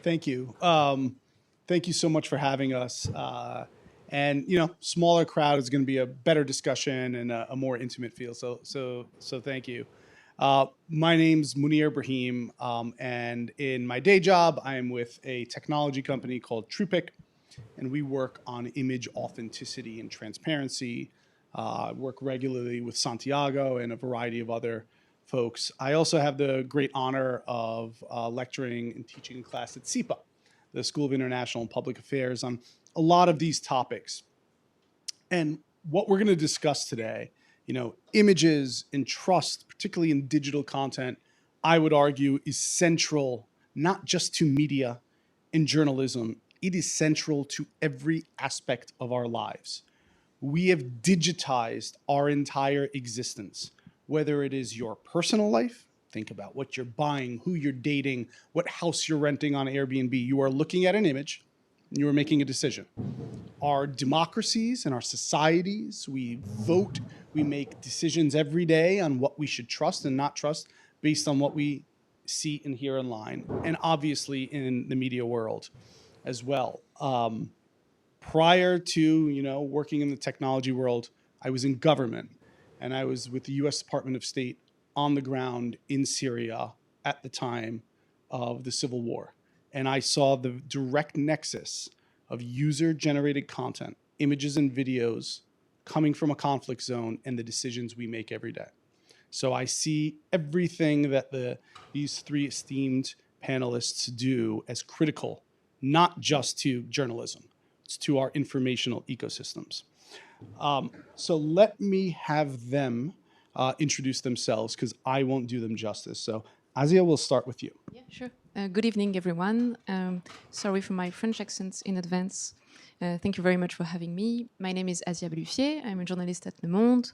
Thank you. Thank you so much for having us. And smaller crowd is going to be a better discussion and a more intimate feel. So thank you. My name's Mounir Ibrahim, and in my day job, I'm with a technology company called Trupic, and we work on image authenticity and transparency. I work regularly with Santiago and a variety of other folks. I also have the great honor of lecturing and teaching a class at SIPA, the School of International and Public Affairs, on a lot of these topics. And what we're going to discuss today, images and trust, particularly in digital content, I would argue is central not just to media and journalism, it is central to every aspect of our lives. We have digitized our entire existence, whether it is your personal life, think about what you're buying, who you're dating, what house you're renting on Airbnb. You are looking at an image and you are making a decision. Our democracies and our societies, we vote, we make decisions every day on what we should trust and not trust based on what we see and hear online, and obviously in the media world as well. Prior to working in the technology world, I was in government, and I was with the U.S. Department of State on the ground in Syria at the time of the civil war, and I saw the direct nexus of user-generated content, images and videos coming from a conflict zone, and the decisions we make every day. So I see everything that these three esteemed panelists do as critical, not just to journalism, it's to our informational ecosystems. So let me have them introduce themselves, because I won't do them justice. So Asia, we'll start with you. Yeah, sure. Good evening, everyone. Sorry for my French accent in advance. Thank you very much for having me. My name is Asia Balluffier. I'm a journalist at Le Monde.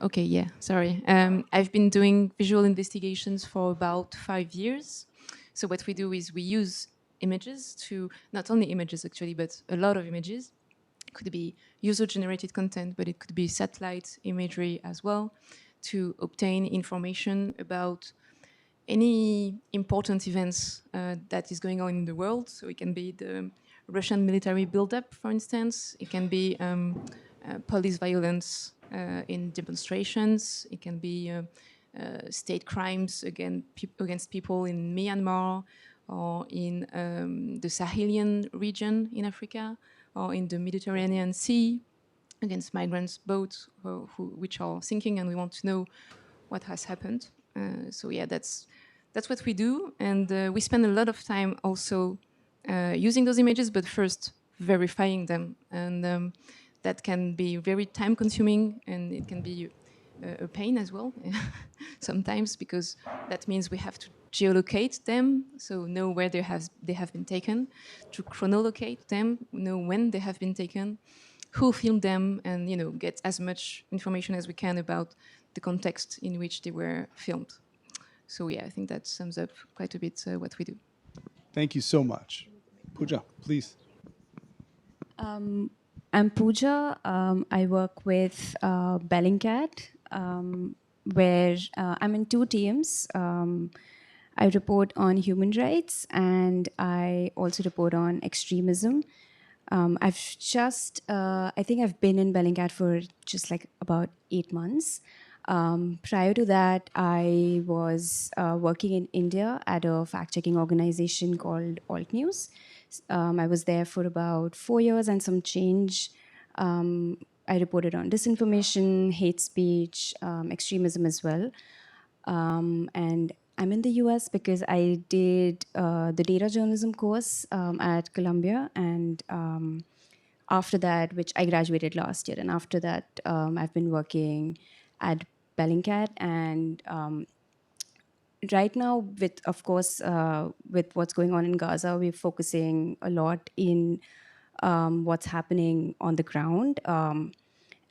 Okay, yeah, sorry. I've been doing visual investigations for about 5 years. So what we do is we use images to, not only images actually, but a lot of images. It could be user-generated content, but it could be satellite imagery as well, to obtain information about any important events that is going on in the world. So it can be the Russian military buildup, for instance. It can be police violence in demonstrations. It can be state crimes against people in Myanmar, or in the Sahelian region in Africa, or in the Mediterranean Sea, against migrants' boats which are sinking, and we want to know what has happened. So yeah, that's what we do, and we spend a lot of time also using those images, but first verifying them, and that can be very time-consuming, and it can be a pain as well sometimes, because that means we have to geolocate them, so know where they have been taken, to chronolocate them, know when they have been taken, who filmed them, and get as much information as we can about the context in which they were filmed. So yeah, I think that sums up quite a bit what we do. Thank you so much. Pooja, please. I'm Pooja. I work with Bellingcat, where I'm in two teams. I report on human rights, and I also report on extremism. I think I've been in Bellingcat for just like about 8 months. Prior to that, I was working in India at a fact-checking organization called Alt News. I was there for about 4 years and some change. I reported on disinformation, hate speech, extremism as well. And I'm in the US because I did the data journalism course at Columbia, and after that, which I graduated last year, and after that, I've been working at Bellingcat, and right now, with what's going on in Gaza, we're focusing a lot in what's happening on the ground.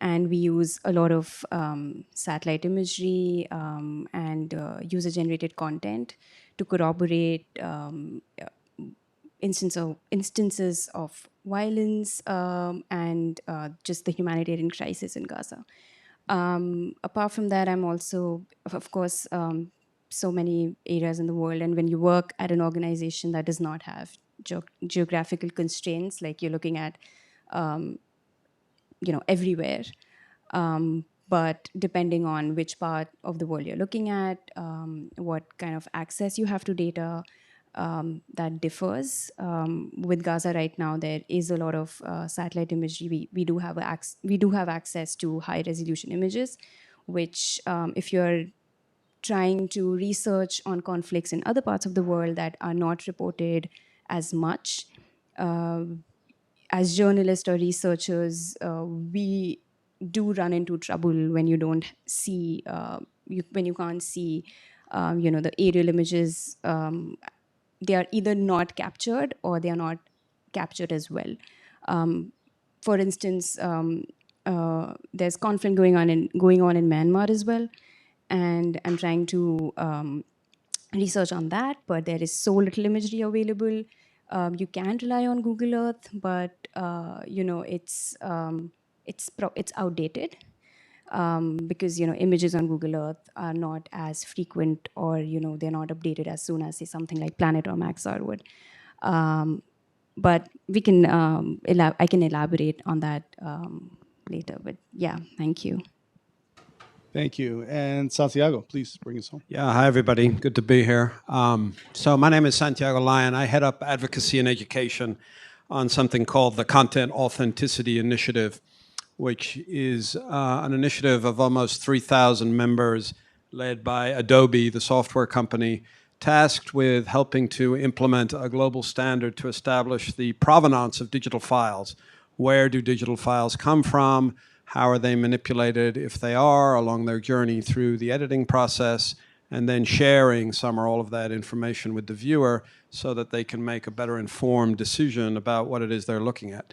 And we use a lot of satellite imagery and user-generated content to corroborate instances of violence and just the humanitarian crisis in Gaza. Apart from that, I'm also, of course, so many areas in the world. And when you work at an organization that does not have geographical constraints, like you're looking at, everywhere. But depending on which part of the world you're looking at, what kind of access you have to data, that differs. With Gaza right now, there is a lot of satellite imagery. We do have access to high resolution images, which if you're trying to research on conflicts in other parts of the world that are not reported as much, as journalists or researchers, we do run into trouble when you don't see, when you can't see, the aerial images. They are either not captured or they are not captured as well. For instance, there's conflict going on in Myanmar as well, and I'm trying to research on that, but there is so little imagery available. You can rely on Google Earth, but it's outdated, because images on Google Earth are not as frequent, or they're not updated as soon as, say, something like Planet or Maxar would. But we can I can elaborate on that later. But yeah, thank you. Thank you. And Santiago, please bring us home. Yeah, hi everybody. Good to be here. So my name is Santiago Lyon. I head up advocacy and education on something called the Content Authenticity Initiative, which is an initiative of almost 3,000 members led by Adobe, the software company, tasked with helping to implement a global standard to establish the provenance of digital files. Where do digital files come from? How are they manipulated, if they are, along their journey through the editing process, and then sharing some or all of that information with the viewer so that they can make a better informed decision about what it is they're looking at.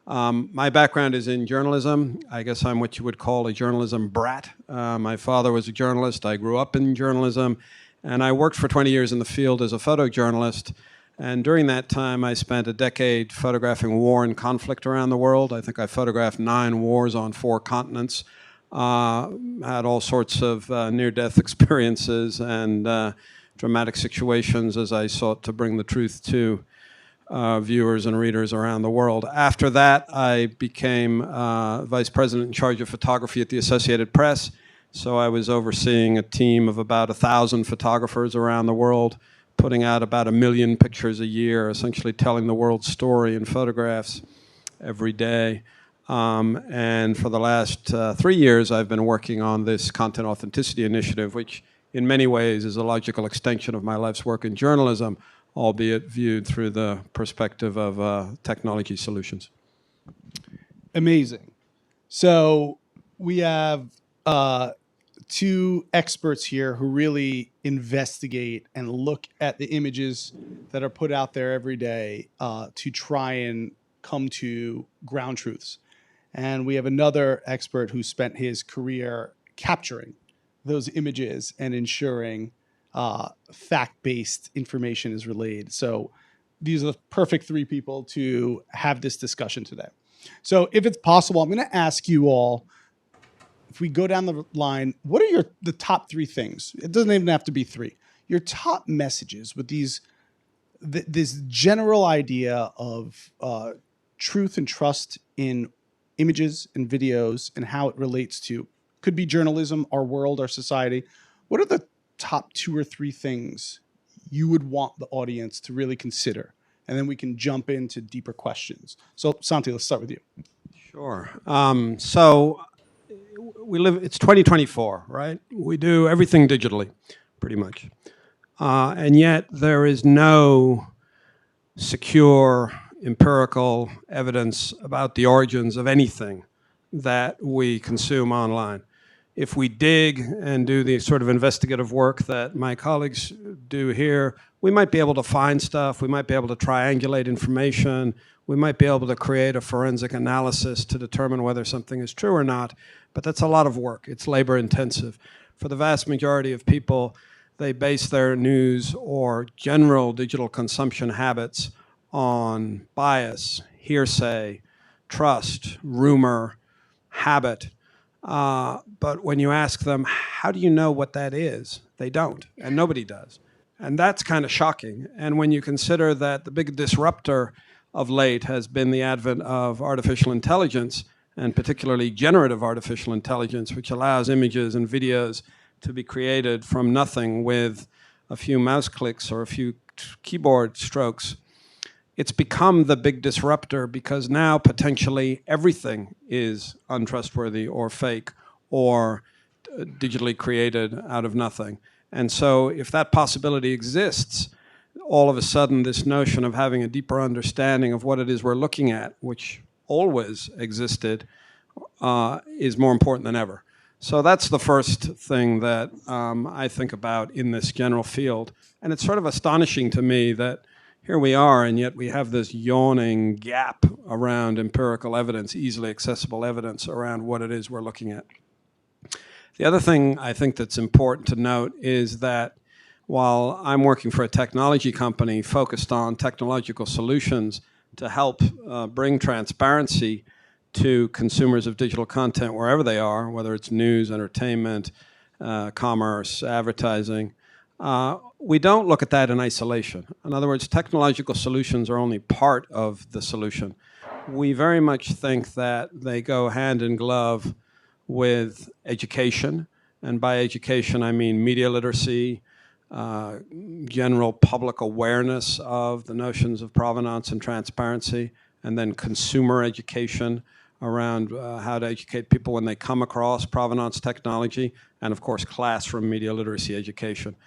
My background is in journalism. I guess I'm what you would call a journalism brat. My father was a journalist. I grew up in journalism, and I worked for 20 years in the field as a photojournalist. And during that time, I spent a decade photographing war and conflict around the world. I think I photographed 9 wars on 4 continents, had all sorts of near-death experiences and dramatic situations as I sought to bring the truth to viewers and readers around the world. After that, I became vice president in charge of photography at the Associated Press. So I was overseeing a team of about 1,000 photographers around the world, putting out about 1 million pictures a year, essentially telling the world's story in photographs every day. And for the last 3 years, I've been working on this Content Authenticity Initiative, which in many ways is a logical extension of my life's work in journalism, albeit viewed through the perspective of technology solutions. Amazing. So we have 2 experts here who really investigate and look at the images that are put out there every day to try and come to ground truths. And we have another expert who spent his career capturing those images and ensuring fact-based information is relayed. So these are the perfect 3 people to have this discussion today. So if it's possible, I'm going to ask you all, if we go down the line, what are the top 3 things? It doesn't even have to be 3. Your top messages with this general idea of truth and trust in images and videos and how it relates to, could be journalism, our world, our society. What are the top 2 or 3 things you would want the audience to really consider? And then we can jump into deeper questions. So Santi, let's start with you. Sure. So it's 2024, right? We do everything digitally, pretty much. And yet there is no secure empirical evidence about the origins of anything that we consume online. If we dig and do the sort of investigative work that my colleagues do here, we might be able to find stuff, we might be able to triangulate information, we might be able to create a forensic analysis to determine whether something is true or not, but that's a lot of work. It's labor intensive. For the vast majority of people, they base their news or general digital consumption habits on bias, hearsay, trust, rumor, habit. But when you ask them, how do you know what that is? They don't, and nobody does. And that's kind of shocking. And when you consider that the big disruptor of late has been the advent of artificial intelligence, and particularly generative artificial intelligence, which allows images and videos to be created from nothing with a few mouse clicks or a few keyboard strokes, it's become the big disruptor because now potentially everything is untrustworthy or fake or digitally created out of nothing. And so if that possibility exists, all of a sudden this notion of having a deeper understanding of what it is we're looking at, which always existed, is more important than ever. So that's the first thing that I think about in this general field. And it's sort of astonishing to me that here we are, and yet we have this yawning gap around empirical evidence, easily accessible evidence around what it is we're looking at. The other thing I think that's important to note is that while I'm working for a technology company focused on technological solutions to help bring transparency to consumers of digital content wherever they are, whether it's news, entertainment, commerce, advertising, we don't look at that in isolation. In other words, technological solutions are only part of the solution. We very much think that they go hand in glove with education, and by education I mean media literacy, general public awareness of the notions of provenance and transparency, and then consumer education around how to educate people when they come across provenance technology, and of course classroom media literacy education.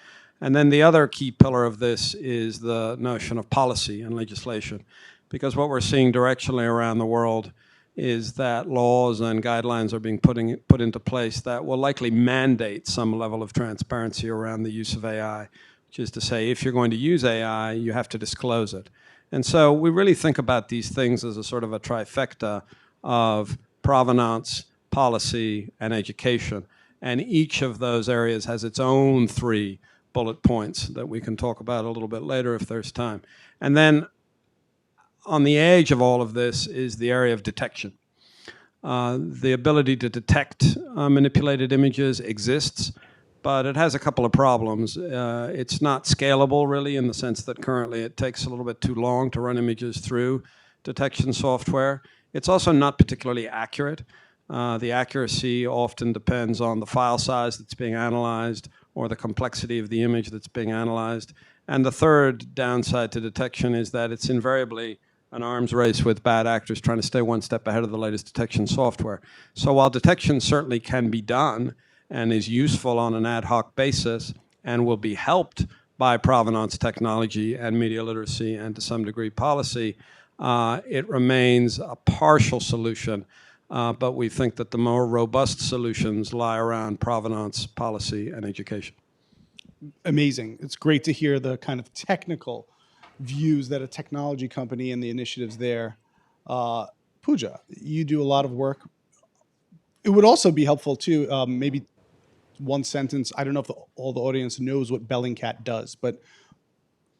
And then the other key pillar of this is the notion of policy and legislation, because what we're seeing directionally around the world is that laws and guidelines are being put into place that will likely mandate some level of transparency around the use of AI, which is to say, if you're going to use AI, you have to disclose it. And so we really think about these things as a sort of a trifecta of provenance, policy, and education. And each of those areas has its own 3 bullet points that we can talk about a little bit later if there's time. And then on the edge of all of this is the area of detection. The ability to detect manipulated images exists, but it has a couple of problems. It's not scalable, really, in the sense that currently it takes a little bit too long to run images through detection software. It's also not particularly accurate. The accuracy often depends on the file size that's being analyzed or the complexity of the image that's being analyzed. And the third downside to detection is that it's invariably an arms race with bad actors trying to stay one step ahead of the latest detection software. So while detection certainly can be done and is useful on an ad hoc basis and will be helped by provenance technology and media literacy and to some degree policy, it remains a partial solution. But we think that the more robust solutions lie around provenance, policy, and education. Amazing. It's great to hear the kind of technical views that a technology company and the initiatives there. Pooja, you do a lot of work. It would also be helpful too, maybe one sentence. I don't know if all the audience knows what Bellingcat does, but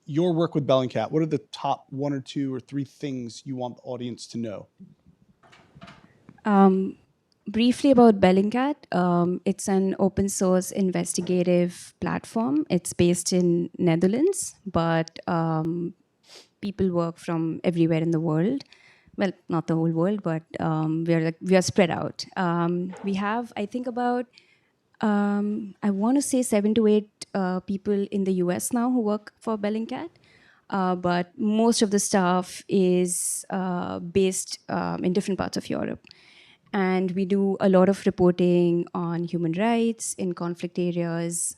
your work with Bellingcat, what are the top 1 or 2 or 3 things you want the audience to know? Briefly about Bellingcat, it's an open source investigative platform. It's based in Netherlands, but people work from everywhere in the world. Well, not the whole world, but we are spread out. We have, I think, about I want to say 7 to 8 people in the US now who work for Bellingcat. But most of the staff is based in different parts of Europe. And we do a lot of reporting on human rights in conflict areas,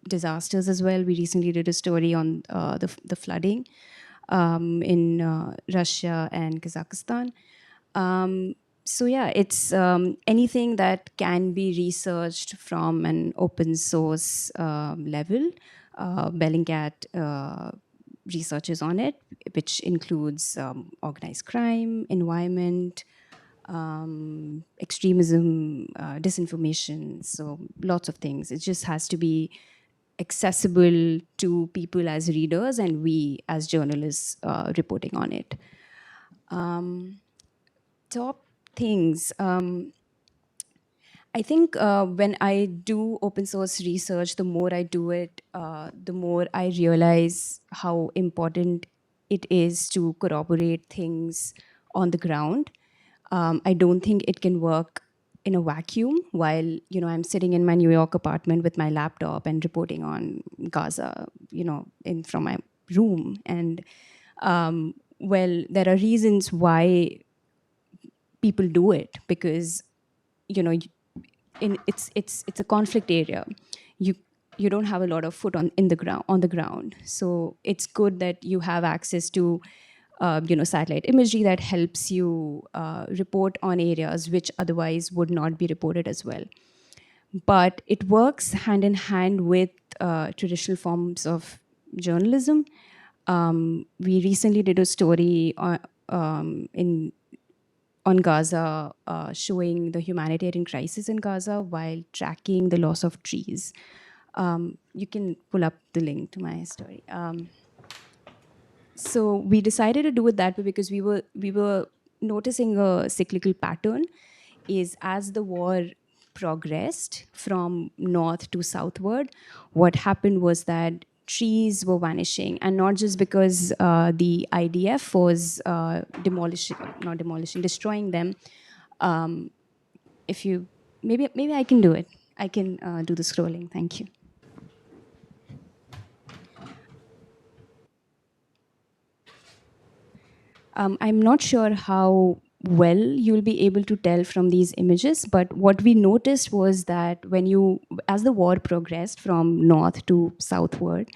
disasters as well. We recently did a story on the flooding in Russia and Kazakhstan. So yeah, it's anything that can be researched from an open source level. Bellingcat researches on it, which includes organized crime, environment, extremism, disinformation, so lots of things. It just has to be accessible to people as readers and we as journalists reporting on it. Top things. I think when I do open source research, the more I do it, the more I realize how important it is to corroborate things on the ground. I don't think it can work in a vacuum while I'm sitting in my New York apartment with my laptop and reporting on Gaza, in from my room. And well, there are reasons why people do it, because it's a conflict area. You don't have a lot of foot on the ground, so it's good that you have access to satellite imagery that helps you report on areas which otherwise would not be reported as well. But it works hand in hand with traditional forms of journalism. We recently did a story on Gaza, showing the humanitarian crisis in Gaza while tracking the loss of trees. You can pull up the link to my story. So we decided to do it that way because we were noticing a cyclical pattern. Is as the war progressed from north to southward, what happened was that trees were vanishing, and not just because the IDF was destroying them. If you maybe I can do it. I can do the scrolling. Thank you. I'm not sure how well you'll be able to tell from these images, but what we noticed was that as the war progressed from north to southward,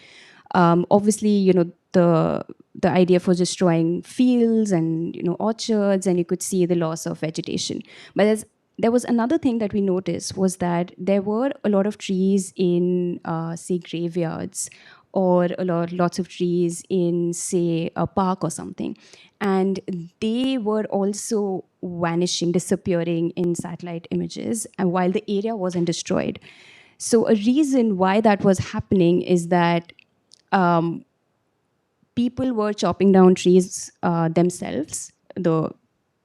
obviously, the idea for destroying fields and orchards, and you could see the loss of vegetation. But there was another thing that we noticed was that there were a lot of trees in, say, graveyards, or lots of trees in, say, a park or something. And they were also vanishing, disappearing in satellite images, and while the area wasn't destroyed. So a reason why that was happening is that people were chopping down trees themselves, the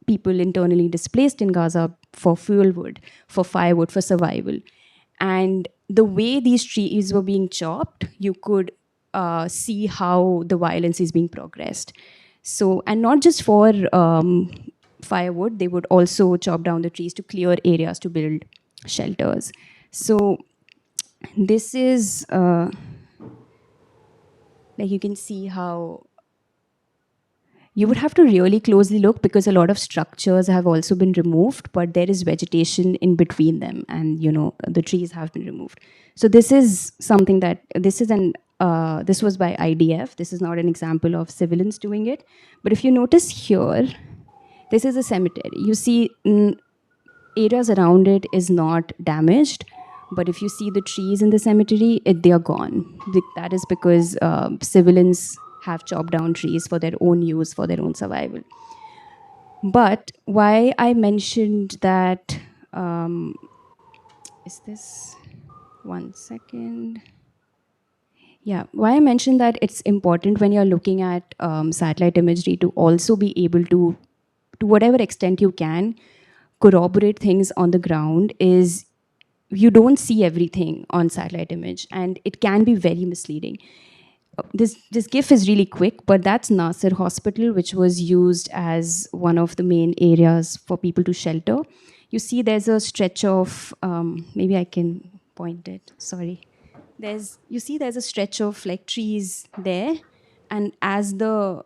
people internally displaced in Gaza, for fuel wood, for firewood, for survival. And the way these trees were being chopped, you could see how the violence is being progressed. So, and not just for firewood, they would also chop down the trees to clear areas to build shelters. So this is, like, you can see how you would have to really closely look, because a lot of structures have also been removed, but there is vegetation in between them, and the trees have been removed. So this is something that this was by IDF. This is not an example of civilians doing it. But if you notice here, this is a cemetery. You see areas around it is not damaged, but if you see the trees in the cemetery, they are gone. That is because civilians have chopped down trees for their own use, for their own survival. But why I mentioned that, is this, one second. Yeah, why I mentioned that it's important when you're looking at satellite imagery to also be able to whatever extent you can, corroborate things on the ground, is you don't see everything on satellite image, and it can be very misleading. This GIF is really quick, but that's Nasser Hospital, which was used as one of the main areas for people to shelter. You see there's a stretch of, maybe I can point it, sorry. You see there's a stretch of like trees there, and as the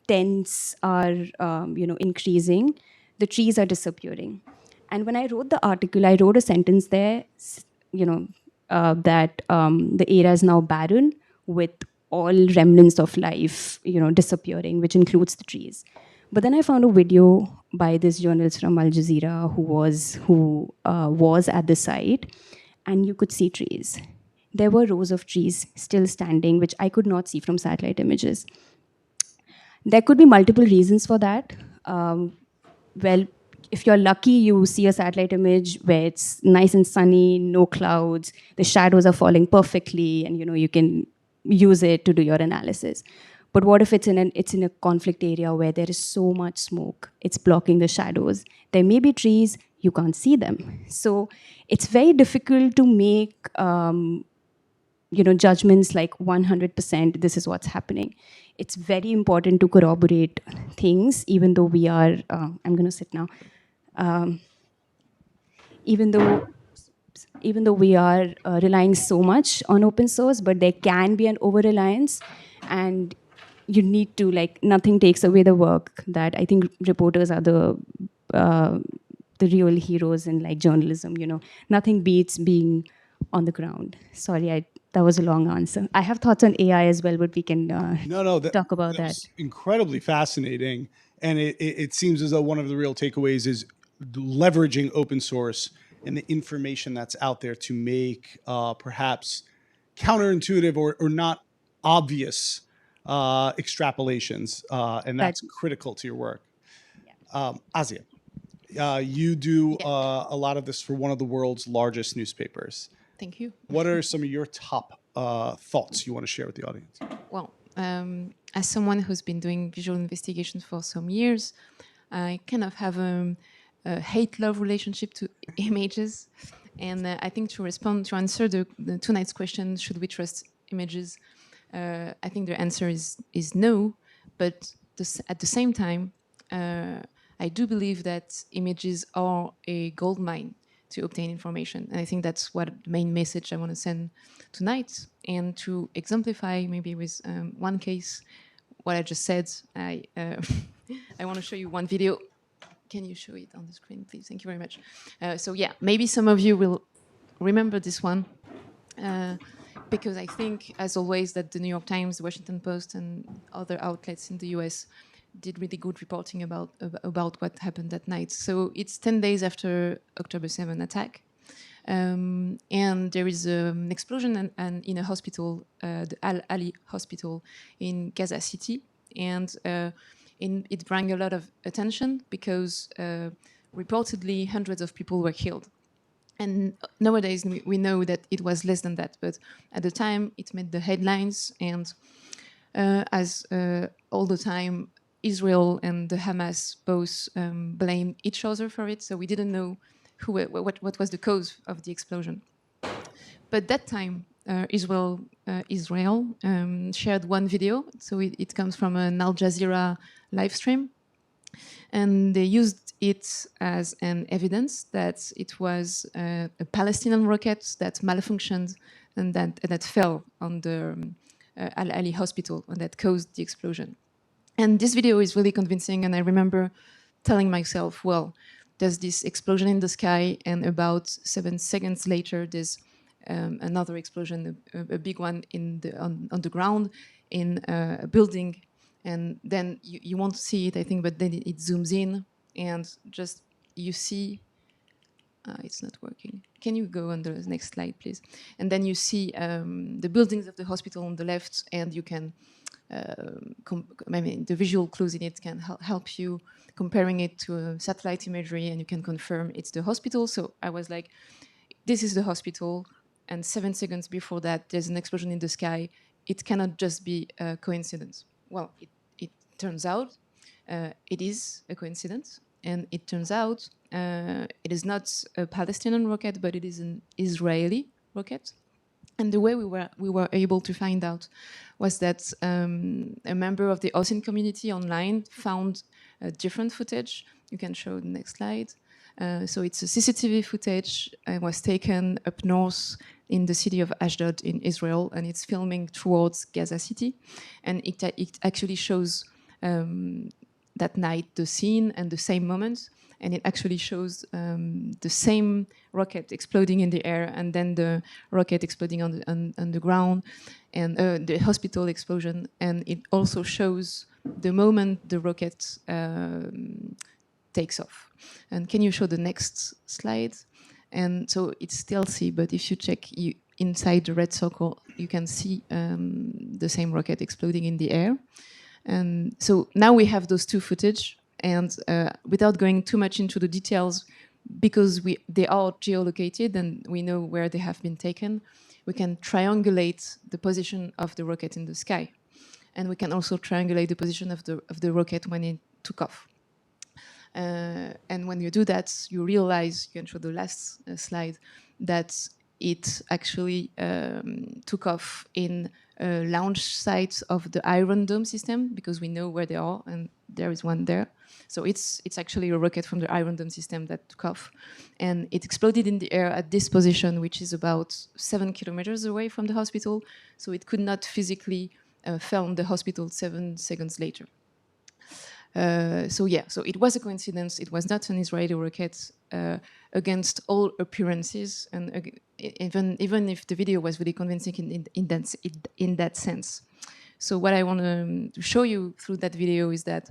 tents are increasing, the trees are disappearing. And when I wrote the article, I wrote a sentence there, that the area is now barren, with all remnants of life, disappearing, which includes the trees. But then I found a video by this journalist from Al Jazeera who was at the site, and you could see trees. There were rows of trees still standing, which I could not see from satellite images. There could be multiple reasons for that. Well, if you're lucky, you see a satellite image where it's nice and sunny, no clouds, the shadows are falling perfectly, and you can use it to do your analysis. But what if it's in a conflict area where there is so much smoke, it's blocking the shadows. There may be trees, you can't see them. So it's very difficult to make judgments like 100% this is what's happening. It's very important to corroborate things, even though we are, I'm going to sit now, even though we are relying so much on open source, but there can be an over-reliance, and you need to, nothing takes away the work that I think reporters are the real heroes in journalism. Nothing beats being on the ground. Sorry, that was a long answer. I have thoughts on AI as well, but we can talk about that. Was incredibly fascinating. And it seems as though one of the real takeaways is leveraging open source and the information that's out there to make perhaps counterintuitive or not obvious extrapolations. And that's critical to your work. Asia, you do a lot of this for one of the world's largest newspapers. Thank you. What are some of your top thoughts you want to share with the audience? Well, as someone who's been doing visual investigation for some years, I kind of have a hate-love relationship to images. And I think to answer the tonight's question, should we trust images? I think the answer is no. But at the same time, I do believe that images are a gold mine to obtain information. And I think that's what the main message I want to send tonight. And to exemplify maybe with one case, what I just said, I want to show you one video. Can you show it on the screen, please? Thank you very much. So yeah, maybe some of you will remember this one. Because I think, as always, that the New York Times, the Washington Post, and other outlets in the US did really good reporting about what happened that night. So it's 10 days after October 7 attack. And there is an explosion in a hospital, the Al-Ali hospital in Gaza City. And it brought a lot of attention because reportedly hundreds of people were killed. And nowadays we know that it was less than that. But at the time, it made the headlines. And as all the time, Israel and the Hamas both blame each other for it, so we didn't know what was the cause of the explosion. But that time, Israel shared one video, so it comes from an Al Jazeera live stream, and they used it as an evidence that it was a Palestinian rocket that malfunctioned and that fell on the Al-Ali hospital and that caused the explosion. And this video is really convincing, and I remember telling myself, well, there's this explosion in the sky, and about 7 seconds later, there's another explosion, a big one on the ground in a building, and then you won't see it, I think, but then it zooms in, and just you see, it's not working. Can you go on the next slide, please? And then you see the buildings of the hospital on the left, and you can the visual clues in it can help you comparing it to satellite imagery, and you can confirm it's the hospital. So I was like, this is the hospital, and 7 seconds before that, there's an explosion in the sky. It cannot just be a coincidence. Well, it turns out it is a coincidence, and it turns out it is not a Palestinian rocket, but it is an Israeli rocket. And the way we were able to find out was that a member of the OSINT community online found different footage. You can show the next slide. So it's a CCTV footage. It was taken up north in the city of Ashdod in Israel, and it's filming towards Gaza City. And it actually shows that night the scene and the same moment. And it actually shows the same rocket exploding in the air, and then the rocket exploding on the ground, and the hospital explosion. And it also shows the moment the rocket takes off. And can you show the next slide? And so it's stealthy, but if you check inside the red circle, you can see the same rocket exploding in the air. And so now we have those two footage. And without going too much into the details, because they are geolocated and we know where they have been taken, we can triangulate the position of the rocket in the sky. and we can also triangulate the position of the rocket when it took off. And when you do that, you realize, you can show the last slide, that it actually took off in a launch site of the Iron Dome system, because we know where they are, and there is one there. So it's actually a rocket from the Iron Dome system that took off. And it exploded in the air at this position, which is about 7 kilometers away from the hospital. So it could not physically fell in the hospital 7 seconds later. So it was a coincidence. It was not an Israeli rocket, against all appearances, and even if the video was really convincing in that sense. So what I want to show you through that video is that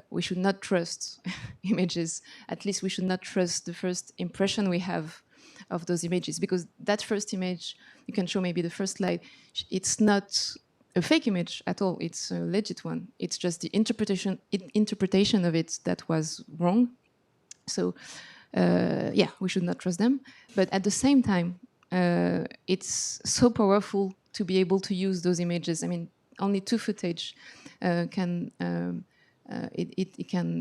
we should not trust images. At least we should not trust the first impression we have of those images, because that first image, you can show maybe the first slide, it's not a fake image at all. It's a legit one. It's just the interpretation of it that was wrong. So we should not trust them. But at the same time, it's so powerful to be able to use those images. I mean, only 2 footage can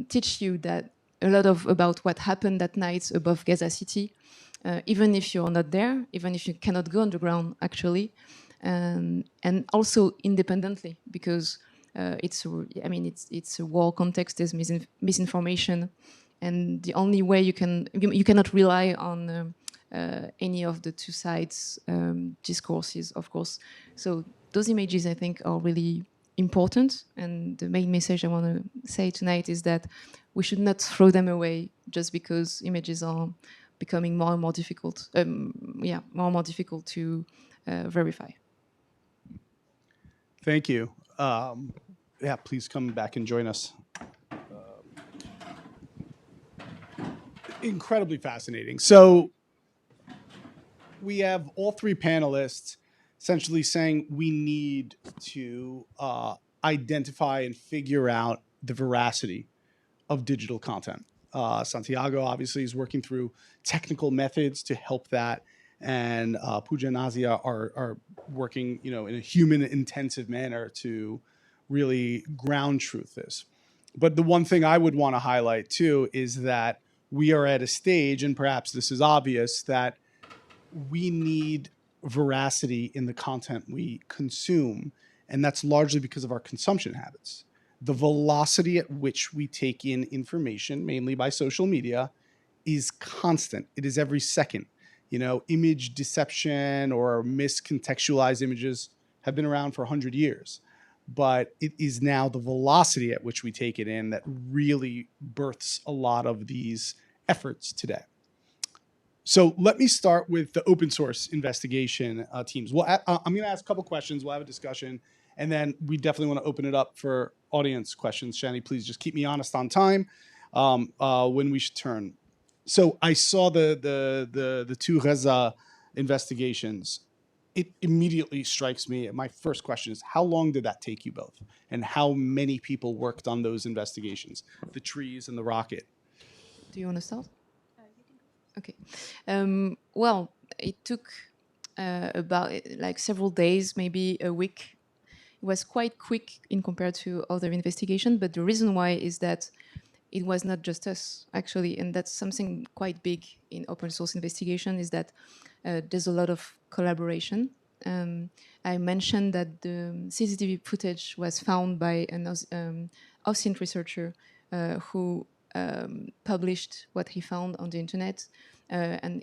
teach you that a lot about what happened that night above Gaza City, even if you're not there, even if you cannot go underground, actually. And also independently, because it's a war context. There's misinformation, and the only way you cannot rely on any of the 2 sides' discourses, of course. So those images, I think, are really important. And the main message I want to say tonight is that we should not throw them away just because images are becoming more and more difficult. More and more difficult to verify. Thank you. Please come back and join us. Incredibly fascinating. So we have all 3 panelists essentially saying we need to identify and figure out the veracity of digital content. Santiago obviously is working through technical methods to help that, and Pooja and Asia are working, in a human-intensive manner to really ground truth this. But the one thing I would want to highlight too is that we are at a stage, and perhaps this is obvious, that we need veracity in the content we consume, and that's largely because of our consumption habits. The velocity at which we take in information, mainly by social media, is constant. It is every second. Image deception or miscontextualized images have been around for 100 years. But it is now the velocity at which we take it in that really births a lot of these efforts today. So let me start with the open source investigation teams. Well, I'm going to ask a couple questions. We'll have a discussion, and then we definitely want to open it up for audience questions. Shani, please just keep me honest on time when we should turn. So I saw the 2 Gaza investigations. It immediately strikes me. My first question is, how long did that take you both? And how many people worked on those investigations, the trees and the rocket? Do you want to start? Okay. Well, it took about several days, maybe a week. It was quite quick in compared to other investigations, but the reason why is that it was not just us, actually, and that's something quite big in open source investigation, is that there's a lot of collaboration. I mentioned that the CCTV footage was found by an Austrian researcher who published what he found on the internet, and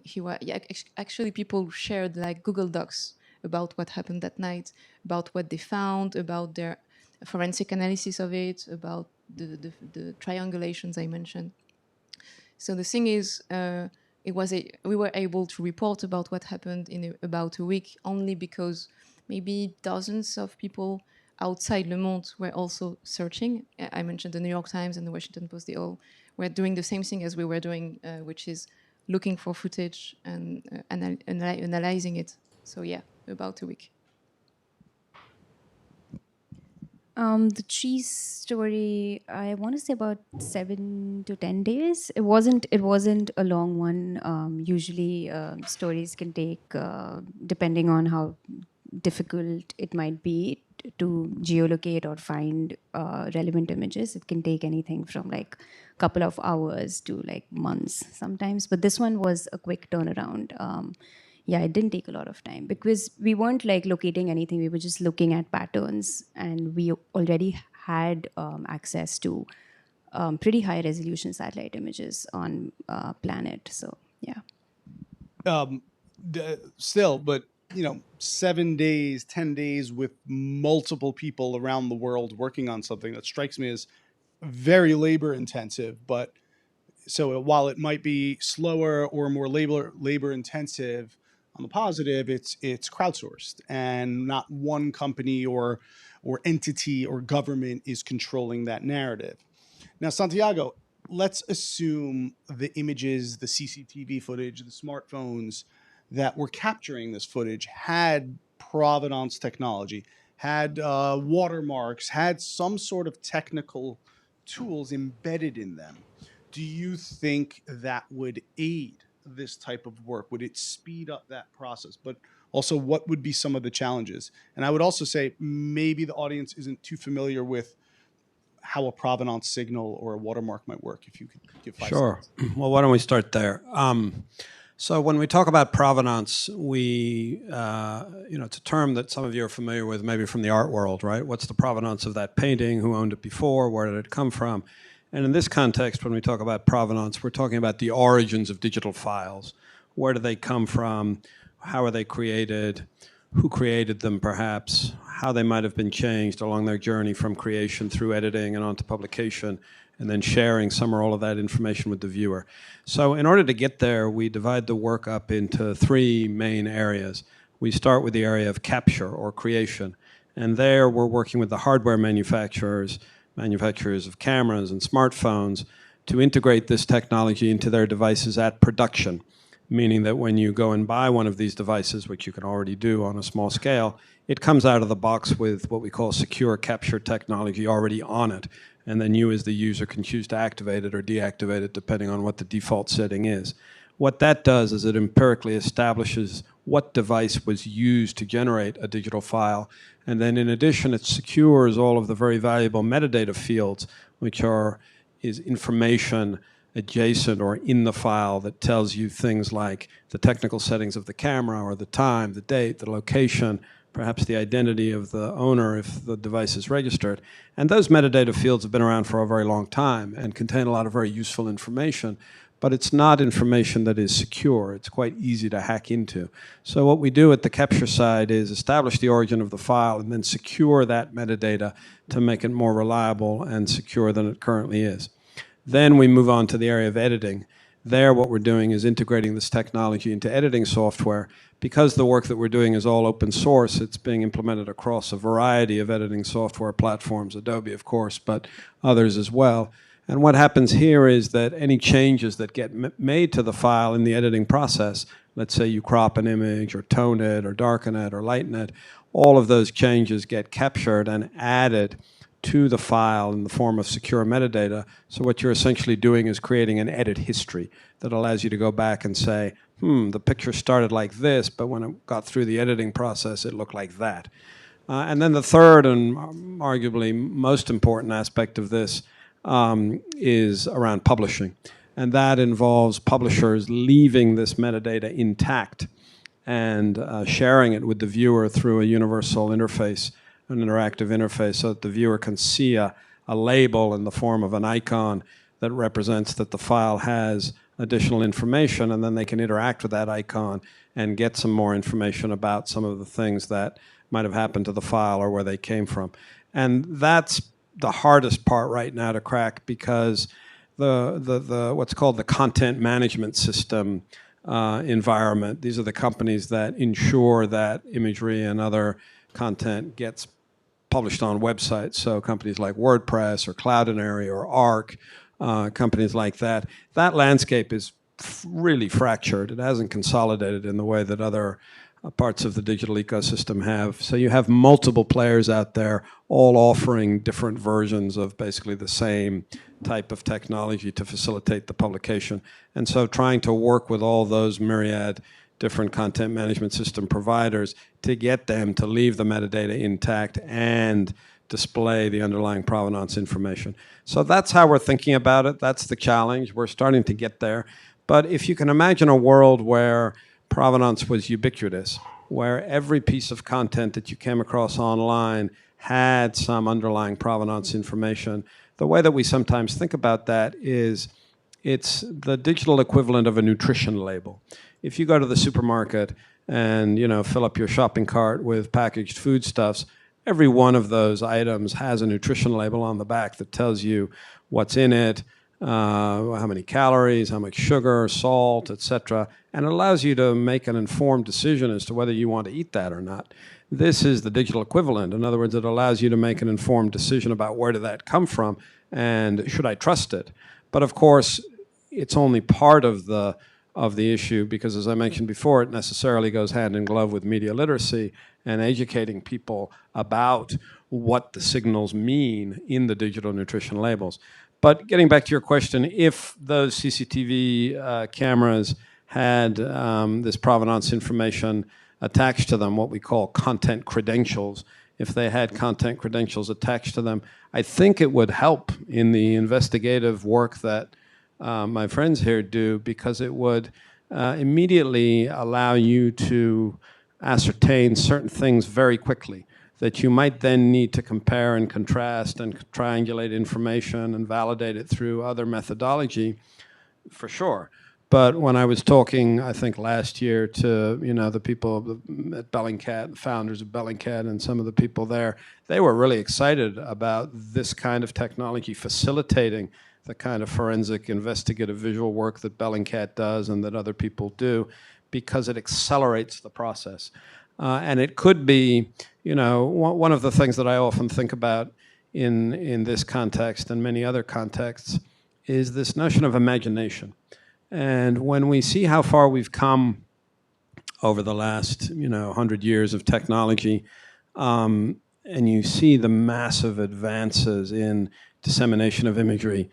actually people shared Google Docs about what happened that night, about what they found, about their forensic analysis of it, about the triangulations I mentioned. So the thing is, we were able to report about what happened in about a week only because maybe dozens of people outside Le Monde were also searching. I mentioned the New York Times and the Washington Post. They all were doing the same thing as we were doing, which is looking for footage and analyzing it. So about a week. The cheese story, I want to say about 7 to 10 days. It wasn't a long one. Usually stories can take, depending on how difficult it might be, to geolocate or find relevant images. It can take anything from like a couple of hours to like months sometimes. But this one was a quick turnaround. Yeah, it didn't take a lot of time because we weren't like locating anything. We were just looking at patterns, and we already had access to pretty high resolution satellite images on planet. So yeah. Still, but 7 days, 10 days with multiple people around the world working on something, that strikes me as very labor intensive. But so while it might be slower or more labor intensive, on the positive, it's crowdsourced, and not one company or entity or government is controlling that narrative. Now, Santiago, let's assume the images, the CCTV footage, the smartphones that were capturing this footage had provenance technology, had watermarks, had some sort of technical tools embedded in them. Do you think that would aid this type of work? Would it speed up that process? But also, what would be some of the challenges? And I would also say maybe the audience isn't too familiar with how a provenance signal or a watermark might work. If you could give 5 Sure. seconds. Well, why don't we start there? So when we talk about provenance, we, it's a term that some of you are familiar with, maybe from the art world, right? What's the provenance of that painting? Who owned it before? Where did it come from? And in this context, when we talk about provenance, we're talking about the origins of digital files. Where do they come from? How are they created? Who created them, perhaps? How they might have been changed along their journey from creation through editing and onto publication, and then sharing some or all of that information with the viewer. So in order to get there, we divide the work up into 3 main areas. We start with the area of capture or creation. And there we're working with the hardware manufacturers of cameras and smartphones, to integrate this technology into their devices at production, meaning that when you go and buy one of these devices, which you can already do on a small scale, it comes out of the box with what we call secure capture technology already on it. And then you as the user can choose to activate it or deactivate it depending on what the default setting is. What that does is it empirically establishes what device was used to generate a digital file. And then in addition, it secures all of the very valuable metadata fields, which is information adjacent or in the file that tells you things like the technical settings of the camera, or the time, the date, the location, perhaps the identity of the owner if the device is registered. And those metadata fields have been around for a very long time and contain a lot of very useful information, but it's not information that is secure. It's quite easy to hack into. So what we do at the capture side is establish the origin of the file and then secure that metadata to make it more reliable and secure than it currently is. Then we move on to the area of editing. There, what we're doing is integrating this technology into editing software. Because the work that we're doing is all open source, it's being implemented across a variety of editing software platforms, Adobe, of course, but others as well. And what happens here is that any changes that get made to the file in the editing process, let's say you crop an image or tone it or darken it or lighten it, all of those changes get captured and added to the file in the form of secure metadata. So what you're essentially doing is creating an edit history that allows you to go back and say, the picture started like this, but when it got through the editing process, it looked like that. And then the third and arguably most important aspect of this is around publishing. And that involves publishers leaving this metadata intact and sharing it with the viewer through a universal interface, an interactive interface, so that the viewer can see a label in the form of an icon that represents that the file has additional information, and then they can interact with that icon and get some more information about some of the things that might have happened to the file or where they came from. And that's the hardest part right now to crack, because the what's called the content management system environment, these are the companies that ensure that imagery and other content gets published on websites. So companies like WordPress or Cloudinary or Arc, companies like that. That landscape is really fractured. It hasn't consolidated in the way that other parts of the digital ecosystem have. So you have multiple players out there all offering different versions of basically the same type of technology to facilitate the publication. And so trying to work with all those myriad different content management system providers to get them to leave the metadata intact and display the underlying provenance information. So that's how we're thinking about it. That's the challenge. We're starting to get there. But if you can imagine a world where provenance was ubiquitous, where every piece of content that you came across online had some underlying provenance information, the way that we sometimes think about that is it's the digital equivalent of a nutrition label. If you go to the supermarket and fill up your shopping cart with packaged foodstuffs, every one of those items has a nutrition label on the back that tells you what's in it, how many calories, how much sugar, salt, etc., and it allows you to make an informed decision as to whether you want to eat that or not. This is the digital equivalent. In other words, it allows you to make an informed decision about where did that come from and should I trust it. But of course, it's only part of the issue because, as I mentioned before, it necessarily goes hand in glove with media literacy and educating people about what the signals mean in the digital nutrition labels. But getting back to your question, if those CCTV cameras had this provenance information attached to them, what we call content credentials, if they had content credentials attached to them, I think it would help in the investigative work that my friends here do, because it would immediately allow you to ascertain certain things very quickly that you might then need to compare and contrast and triangulate information and validate it through other methodology, for sure. But when I was talking, I think last year to the people at Bellingcat, the founders of Bellingcat, and some of the people there, they were really excited about this kind of technology facilitating the kind of forensic investigative visual work that Bellingcat does and that other people do, because it accelerates the process. And it could be, one of the things that I often think about in this context and many other contexts is this notion of imagination. And when we see how far we've come over the last 100 years of technology, and you see the massive advances in dissemination of imagery.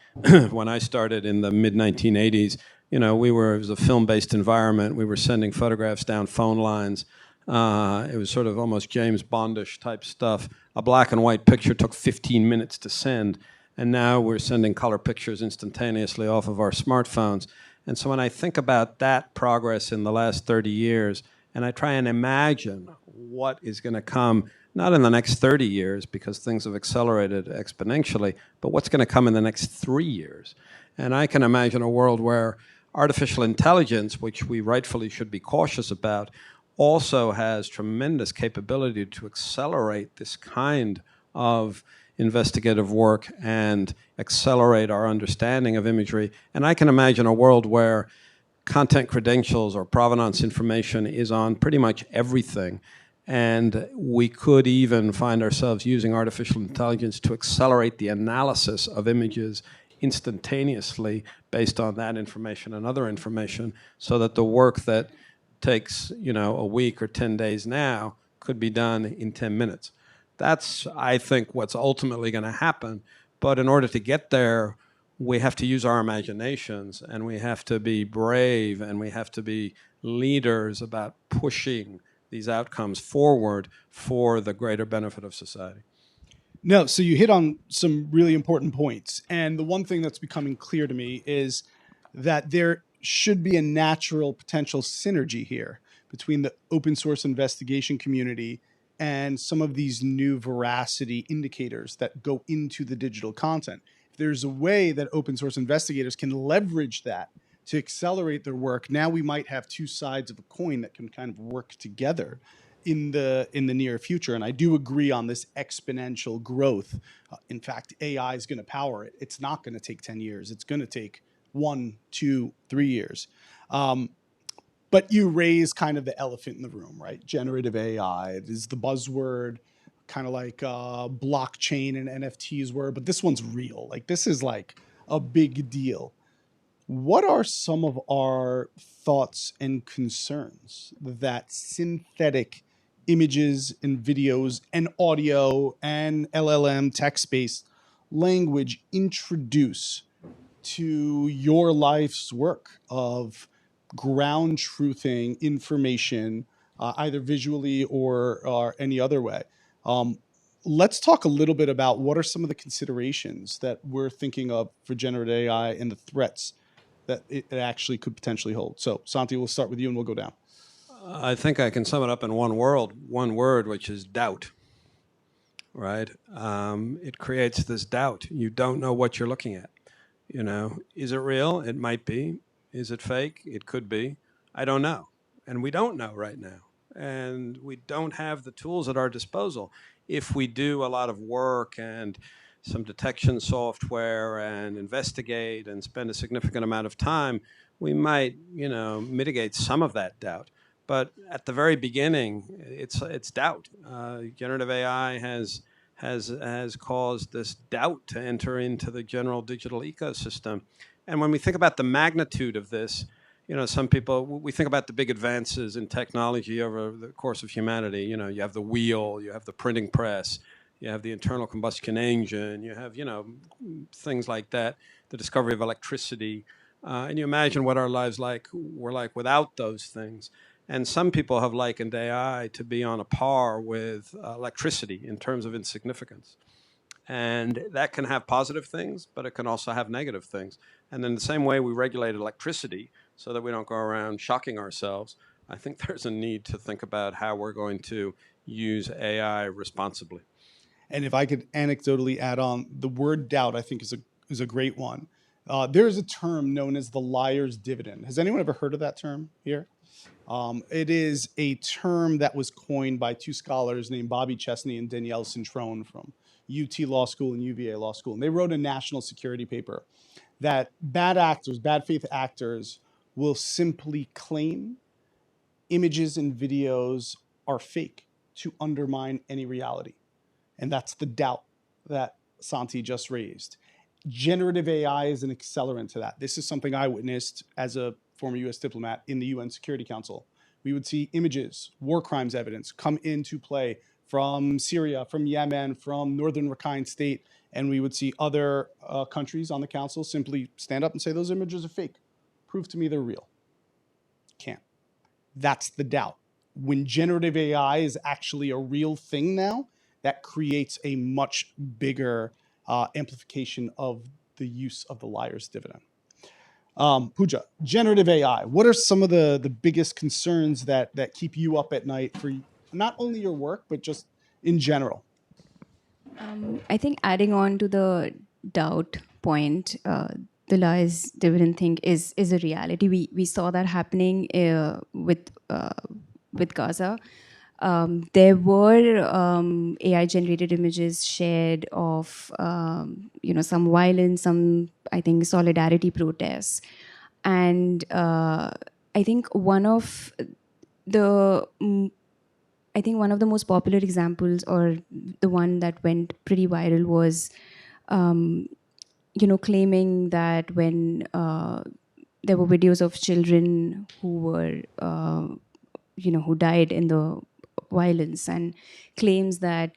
When I started in the mid-1980s, it was a film-based environment. We were sending photographs down phone lines. It was sort of almost James Bondish type stuff. A black and white picture took 15 minutes to send, and now we're sending color pictures instantaneously off of our smartphones. And so when I think about that progress in the last 30 years, and I try and imagine what is going to come, not in the next 30 years, because things have accelerated exponentially, but what's going to come in the next 3 years. And I can imagine a world where artificial intelligence, which we rightfully should be cautious about, also has tremendous capability to accelerate this kind of investigative work and accelerate our understanding of imagery. And I can imagine a world where content credentials or provenance information is on pretty much everything. And we could even find ourselves using artificial intelligence to accelerate the analysis of images instantaneously based on that information and other information, so that the work that takes a week or 10 days now could be done in 10 minutes. That's, I think, what's ultimately going to happen. But in order to get there, we have to use our imaginations, and we have to be brave, and we have to be leaders about pushing these outcomes forward for the greater benefit of society. No, so you hit on some really important points. And the one thing that's becoming clear to me is that there should be a natural potential synergy here between the open source investigation community and some of these new veracity indicators that go into the digital content. If there's a way that open source investigators can leverage that to accelerate their work, now we might have two sides of a coin that can kind of work together in the near future. And I do agree on this exponential growth. In fact, AI is going to power it. It's not going to take 10 years. It's going to take 1, 2, 3 years. But you raise kind of the elephant in the room, right? Generative AI. It is the buzzword, kind of like blockchain and NFTs were, but this one's real. Like, this is like a big deal. What are some of our thoughts and concerns that synthetic images and videos and audio and LLM text-based language introduce to your life's work of ground truthing information, either visually or any other way. Let's talk a little bit about what are some of the considerations that we're thinking of for generative AI and the threats that it actually could potentially hold. So, Santi, we'll start with you and we'll go down. I think I can sum it up in one word, which is doubt. Right? It creates this doubt. You don't know what you're looking at. You know, is it real? It might be. Is it fake? It could be. I don't know. And we don't know right now. And we don't have the tools at our disposal. If we do a lot of work and some detection software and investigate and spend a significant amount of time, we might, mitigate some of that doubt. But at the very beginning, it's doubt. Generative AI has caused this doubt to enter into the general digital ecosystem. And when we think about the magnitude of this, some people, we think about the big advances in technology over the course of humanity. You have the wheel, you have the printing press, you have the internal combustion engine, you have, things like that, the discovery of electricity. And you imagine what our lives were like without those things. And some people have likened AI to be on a par with electricity in terms of insignificance. And that can have positive things, but it can also have negative things. And in the same way we regulate electricity so that we don't go around shocking ourselves, I think there's a need to think about how we're going to use AI responsibly. And if I could anecdotally add on, the word doubt, I think, is a great one. There is a term known as the liar's dividend. Has anyone ever heard of that term here? It is a term that was coined by two scholars named Bobby Chesney and Danielle Cintrone from UT Law School and UVA Law School. And they wrote a national security paper that bad faith actors will simply claim images and videos are fake to undermine any reality. And that's the doubt that Santi just raised. Generative AI is an accelerant to that. This is something I witnessed as a former US diplomat in the UN Security Council. We would see images, war crimes evidence come into play from Syria, from Yemen, from northern Rakhine State, and we would see other countries on the council simply stand up and say, those images are fake. Prove to me they're real. Can't. That's the doubt. When generative AI is actually a real thing now, that creates a much bigger amplification of the use of the liar's dividend. Pooja, generative AI, what are some of the biggest concerns that keep you up at night for not only your work, but just in general? I think adding on to the doubt point, the lies dividend thing is a reality. We saw that happening with Gaza. There were AI generated images shared of some violence, some, I think, solidarity protests, and I think one of the most popular examples, or the one that went pretty viral, was claiming that when there were videos of children who were who died in the violence, and claims that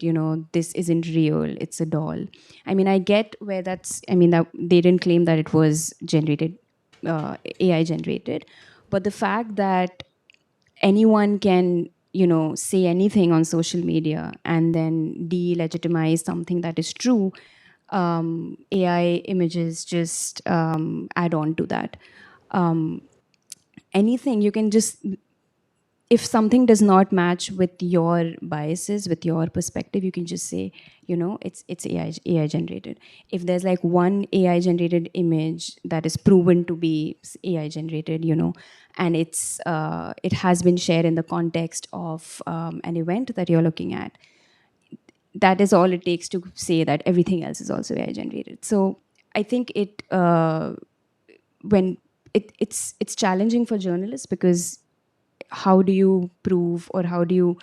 this isn't real, it's a doll. I mean, I get where that they didn't claim that it was generated, AI generated, but the fact that anyone can say anything on social media and then delegitimize something that is true, AI images just add on to that. Anything you can just, if something does not match with your biases, with your perspective, you can just say, it's AI generated. If there's like one AI generated image that is proven to be AI generated, and it has been shared in the context of an event that you're looking at, that is all it takes to say that everything else is also AI generated. So I think it's challenging for journalists, because how do you prove, or how do you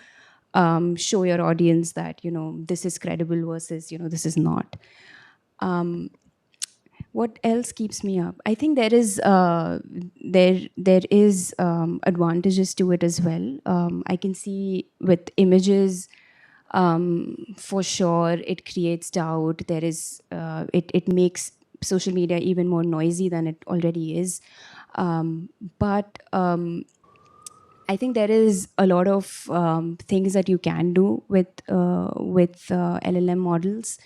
show your audience that this is credible versus this is not? What else keeps me up? I think there is advantages to it as well. I can see with images, for sure, it creates doubt. There is it makes social media even more noisy than it already is. But I think there is a lot of things that you can do with LLM models.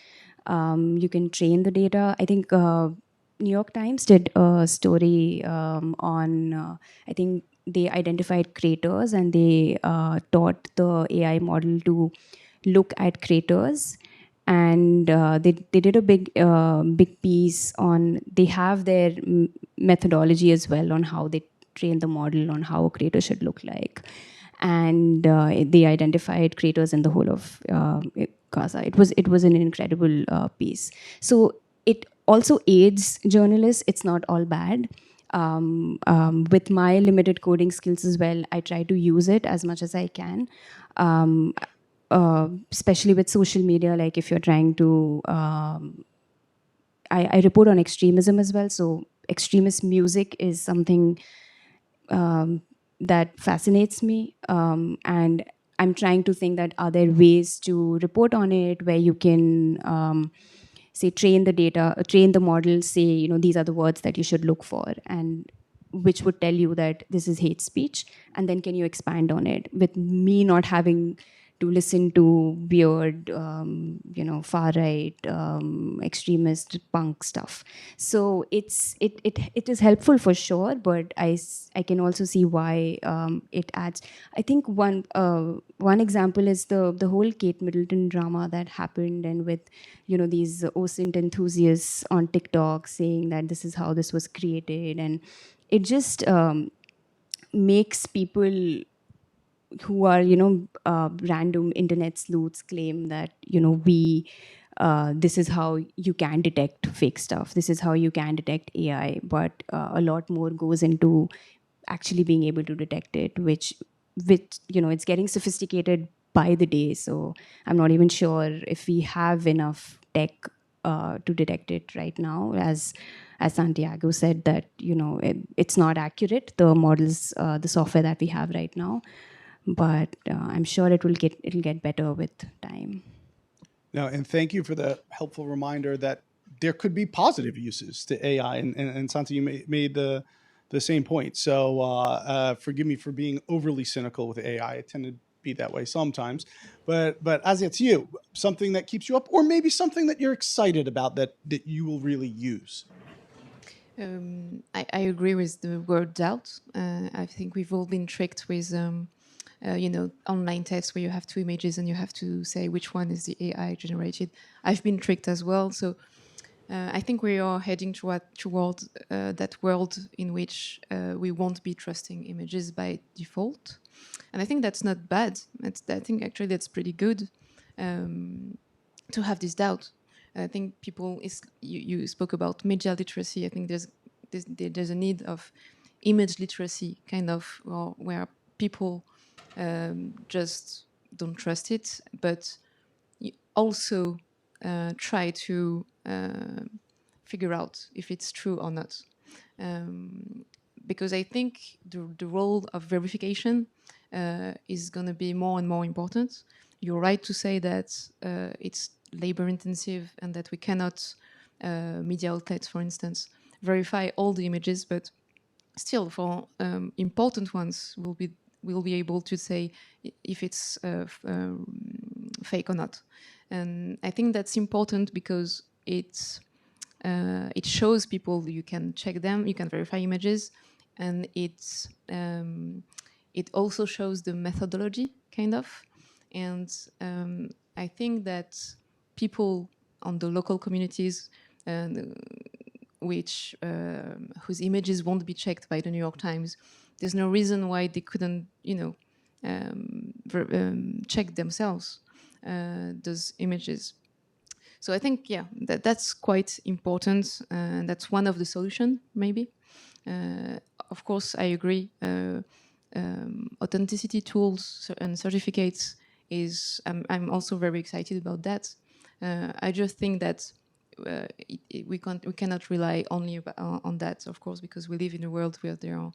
You can train the data. I think New York Times did a story on. I think they identified craters and they taught the AI model to look at craters. And they did a big piece on. They have their methodology as well on how they train the model on how a crater should look like. And they identified craters in the whole of Gaza. It was an incredible piece. So it also aids journalists. It's not all bad. With my limited coding skills as well, I try to use it as much as I can. Especially with social media, like if you're trying to, I report on extremism as well. So extremist music is something that fascinates me, and I'm trying to think that are there ways to report on it where you can say train the data, train the model, say these are the words that you should look for, and which would tell you that this is hate speech, and then can you expand on it with me not having to listen to weird, far right, extremist punk stuff. So it is helpful for sure, but I can also see why it adds. I think one example is the whole Kate Middleton drama that happened, and with these OSINT enthusiasts on TikTok saying that this is how this was created, and it just makes people who are random internet sleuths claim that we this is how you can detect fake stuff, this is how you can detect AI, but a lot more goes into actually being able to detect it, which it's getting sophisticated by the day. So I'm not even sure if we have enough tech to detect it right now. As Santiago said, that it's not accurate, the models, the software that we have right now, but I'm sure it'll get better with time. No, and thank you for the helpful reminder that there could be positive uses to AI, and Santi, you made the same point. So forgive me for being overly cynical with AI. I tend to be that way sometimes, but as it's you, something that keeps you up, or maybe something that you're excited about that you will really use. I agree with the word doubt. I think we've all been tricked with, online tests where you have two images and you have to say which one is the AI generated. I've been tricked as well. So I think we are heading toward that world in which we won't be trusting images by default. And I think that's not bad. I think actually that's pretty good to have this doubt. I think you spoke about media literacy. I think there's a need of image literacy, kind of, where people just don't trust it, but you also try to figure out if it's true or not. Because I think the role of verification is going to be more and more important. You're right to say that it's labor intensive and that we cannot, media outlets, for instance, verify all the images, but still, for important ones, we'll be able to say if it's fake or not. And I think that's important because it shows people you can check them, you can verify images, and it also shows the methodology, kind of. And I think that people on the local communities, whose images won't be checked by the New York Times, there's no reason why they couldn't, check themselves those images. So I think, that's quite important, and that's one of the solution, maybe. Of course, I agree. Authenticity tools and certificates I'm also very excited about that. I just think that we cannot rely only on that, of course, because we live in a world where there are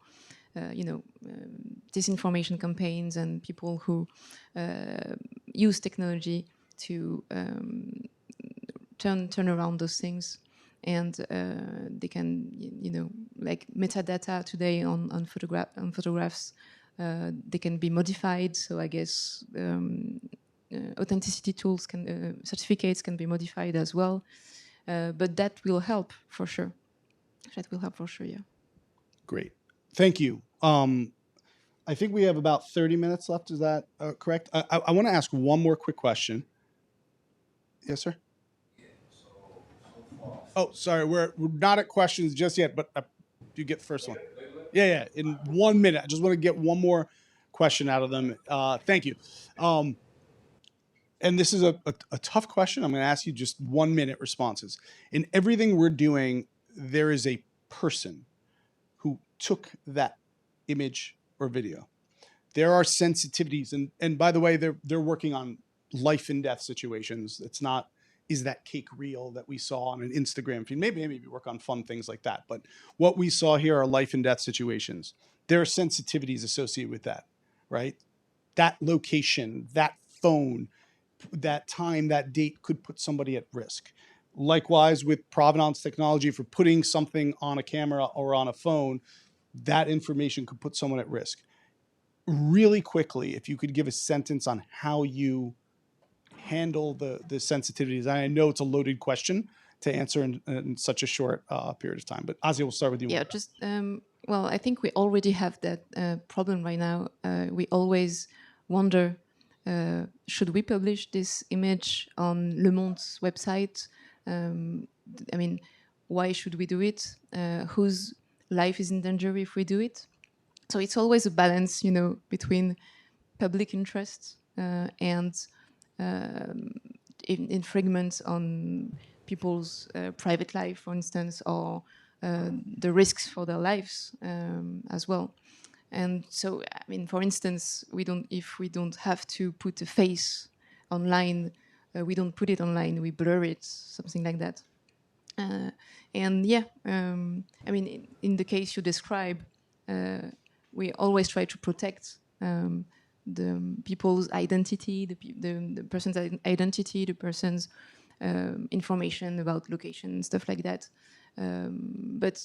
disinformation campaigns and people who use technology to turn around those things. and they can, like metadata today on photographs, they can be modified. So I guess authenticity tools certificates can be modified as well. But that will help for sure. Yeah. Great. Thank you. I think we have about 30 minutes left. Is that correct? I want to ask one more quick question. Yes, sir? Oh, sorry. We're not at questions just yet, but you get the first one. Yeah. In 1 minute. I just want to get one more question out of them. Thank you. And this is a tough question. I'm going to ask you just 1 minute responses. In everything we're doing, there is a person who took that image or video. There are sensitivities, and by the way, they're working on life and death situations. It's not, is that cake real that we saw on an Instagram feed? Maybe work on fun things like that. But what we saw here are life and death situations. There are sensitivities associated with that, right? That location, that phone, that time, that date could put somebody at risk. Likewise, with provenance technology for putting something on a camera or on a phone, that information could put someone at risk. Really quickly, if you could give a sentence on how you handle the sensitivities. I know it's a loaded question to answer in such a short period of time, but Asia, we'll start with you. Yeah, just, well, I think we already have that problem right now. We always wonder, should we publish this image on Le Monde's website? I mean, why should we do it? Whose life is in danger if we do it? So it's always a balance, between public interest and infringements on people's private life, for instance, or the risks for their lives as well. And so, I mean, for instance, if we don't have to put a face online, we don't put it online, we blur it, something like that. And yeah, I mean, in the case you describe, we always try to protect the people's identity, the person's identity, the person's information about location, stuff like that. But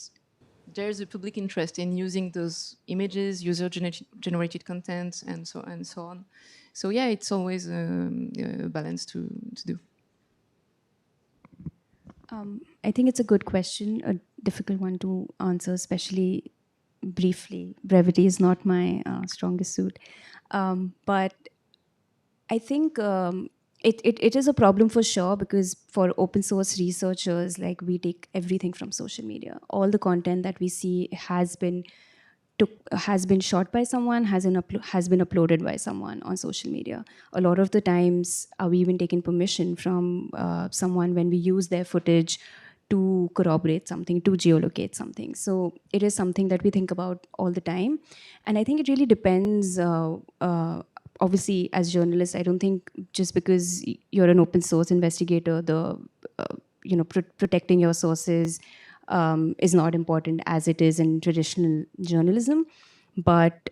there's a public interest in using those images, user-generated content, and so on. So yeah, it's always a balance to do. I think it's a good question, a difficult one to answer, especially briefly. Brevity is not my strongest suit. But I think it is a problem for sure, because for open source researchers, like, we take everything from social media. All the content that we see has been shot by someone, has been uploaded by someone on social media. A lot of the times, we even taken permission from someone when we use their footage to corroborate something, to geolocate something. So it is something that we think about all the time. And I think it really depends. Obviously, as journalists, I don't think just because you're an open source investigator, protecting your sources is not important as it is in traditional journalism. But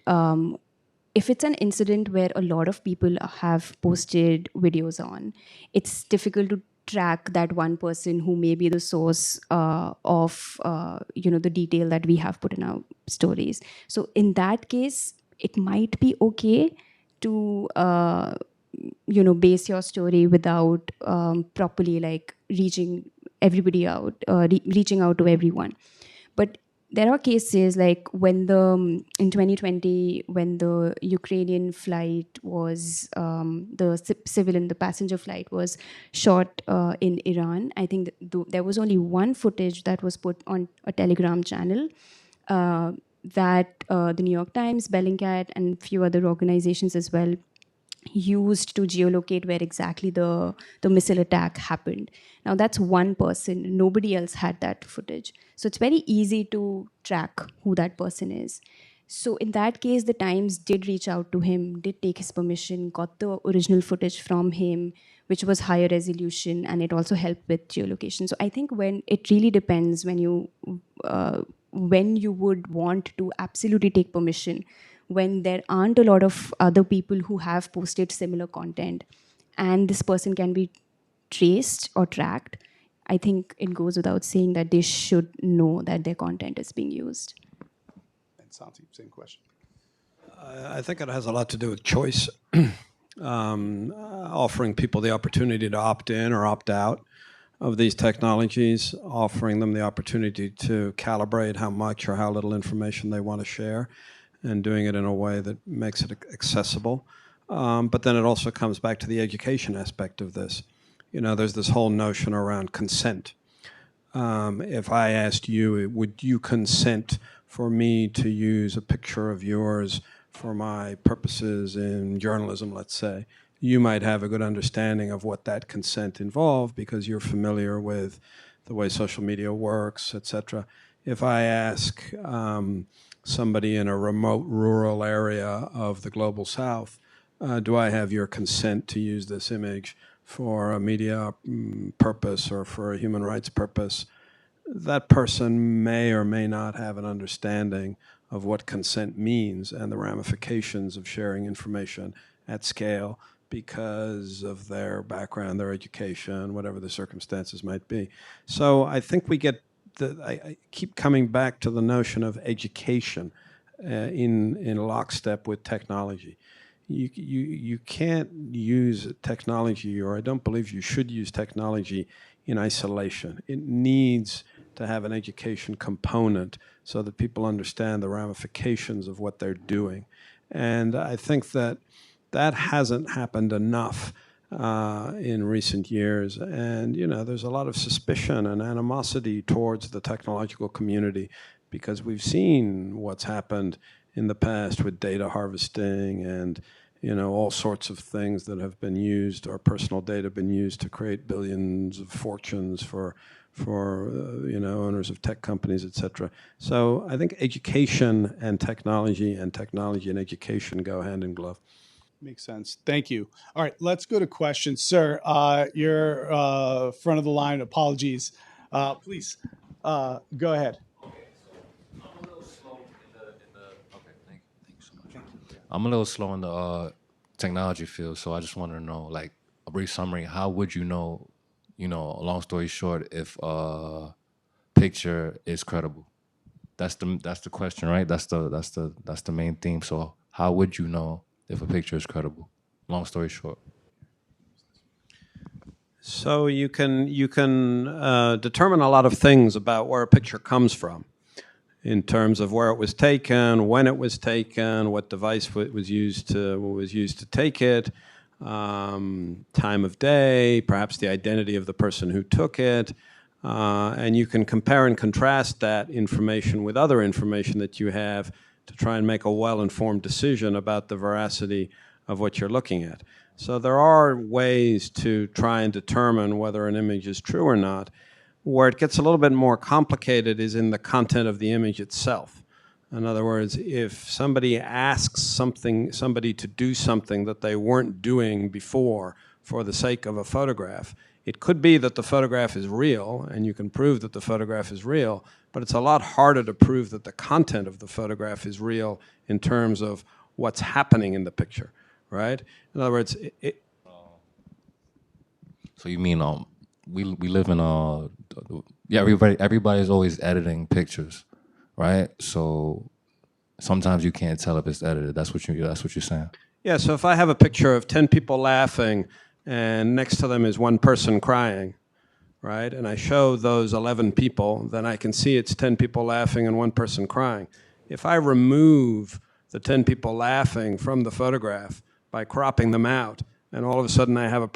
if it's an incident where a lot of people have posted videos on, it's difficult to track that one person who may be the source of the detail that we have put in our stories. So in that case, it might be okay to base your story without properly, like, reaching everybody out, reaching out to everyone. But there are cases like in 2020, when the Ukrainian flight was, the passenger flight was shot in Iran. I think there was only one footage that was put on a Telegram channel that the New York Times, Bellingcat, and a few other organizations as well used to geolocate where exactly the missile attack happened. Now, that's one person. Nobody else had that footage. So it's very easy to track who that person is. So in that case, the Times did reach out to him, did take his permission, got the original footage from him, which was higher resolution, and it also helped with geolocation. So I think it really depends when you would want to absolutely take permission, when there aren't a lot of other people who have posted similar content, and this person can be traced or tracked. I think it goes without saying that they should know that their content is being used. And Santi, same question. I think it has a lot to do with choice, offering people the opportunity to opt in or opt out of these technologies, offering them the opportunity to calibrate how much or how little information they want to share, and doing it in a way that makes it accessible. But then it also comes back to the education aspect of this. You know, there's this whole notion around consent. If I asked you, would you consent for me to use a picture of yours for my purposes in journalism, let's say, you might have a good understanding of what that consent involved because you're familiar with the way social media works, et cetera. If I ask somebody in a remote rural area of the global south, do I have your consent to use this image for a media purpose or for a human rights purpose? That person may or may not have an understanding of what consent means and the ramifications of sharing information at scale because of their background, their education, whatever the circumstances might be. So I think we get I keep coming back to the notion of education in lockstep with technology. You can't use technology, or I don't believe you should use technology in isolation. It needs to have an education component so that people understand the ramifications of what they're doing. And I think that that hasn't happened enough in recent years. And, you know, there's a lot of suspicion and animosity towards the technological community because we've seen what's happened in the past with data harvesting and, you know, all sorts of things that have been used, our personal data been used to create billions of fortunes for you know, owners of tech companies, et cetera. So I think education and technology and education go hand in glove. Makes sense. Thank you. All right, let's go to questions. Sir, you're front of the line. Apologies. Please, go ahead. I'm a little slow in the technology field, so I just want to know, like, a brief summary. How would you know, long story short, if a picture is credible? That's the question, right? That's the main theme. So how would you know if a picture is credible? Long story short. So you can determine a lot of things about where a picture comes from, in terms of where it was taken, when it was taken, what device was used to take it, time of day, perhaps the identity of the person who took it, and you can compare and contrast that information with other information that you have to try and make a well-informed decision about the veracity of what you're looking at. So there are ways to try and determine whether an image is true or not. Where it gets a little bit more complicated is in the content of the image itself. In other words, if somebody asks somebody to do something that they weren't doing before for the sake of a photograph, it could be that the photograph is real, and you can prove that the photograph is real, but it's a lot harder to prove that the content of the photograph is real in terms of what's happening in the picture, right? In other words, So you mean we live in everybody's always editing pictures, right? So sometimes you can't tell if it's edited. That's what you're saying. Yeah, so if I have a picture of 10 people laughing and next to them is one person crying, right? And I show those 11 people, then I can see it's 10 people laughing and one person crying. If I remove the 10 people laughing from the photograph by cropping them out, and all of a sudden I have a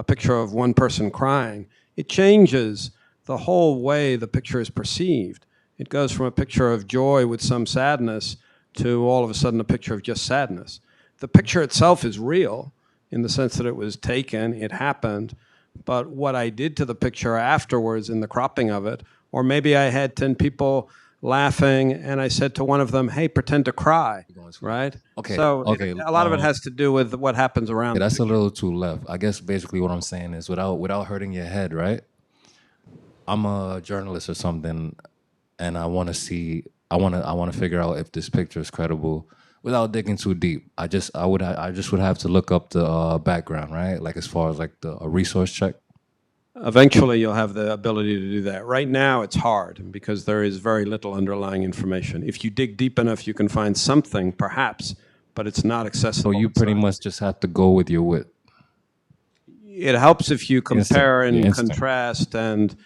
picture of one person crying, it changes the whole way the picture is perceived. It goes from a picture of joy with some sadness to all of a sudden a picture of just sadness. The picture itself is real in the sense that it was taken, it happened, but what I did to the picture afterwards in the cropping of it, or maybe I had 10 people laughing and I said to one of them, hey, pretend to cry, right? Okay. So okay. A lot of it has to do with what happens around. Yeah, that's a little too left. I guess basically what I'm saying is without hurting your head, right? I'm a journalist or something, and I want to figure out if this picture is credible without digging too deep. I just would have to look up the background, right? Like as far as like a resource check. eventually you'll have the ability to do that. Right now it's hard because there is very little underlying information. If you dig deep enough, you can find something, perhaps, but it's not accessible. So you pretty much just have to go with your wit. It helps if you compare and Instinct. contrast and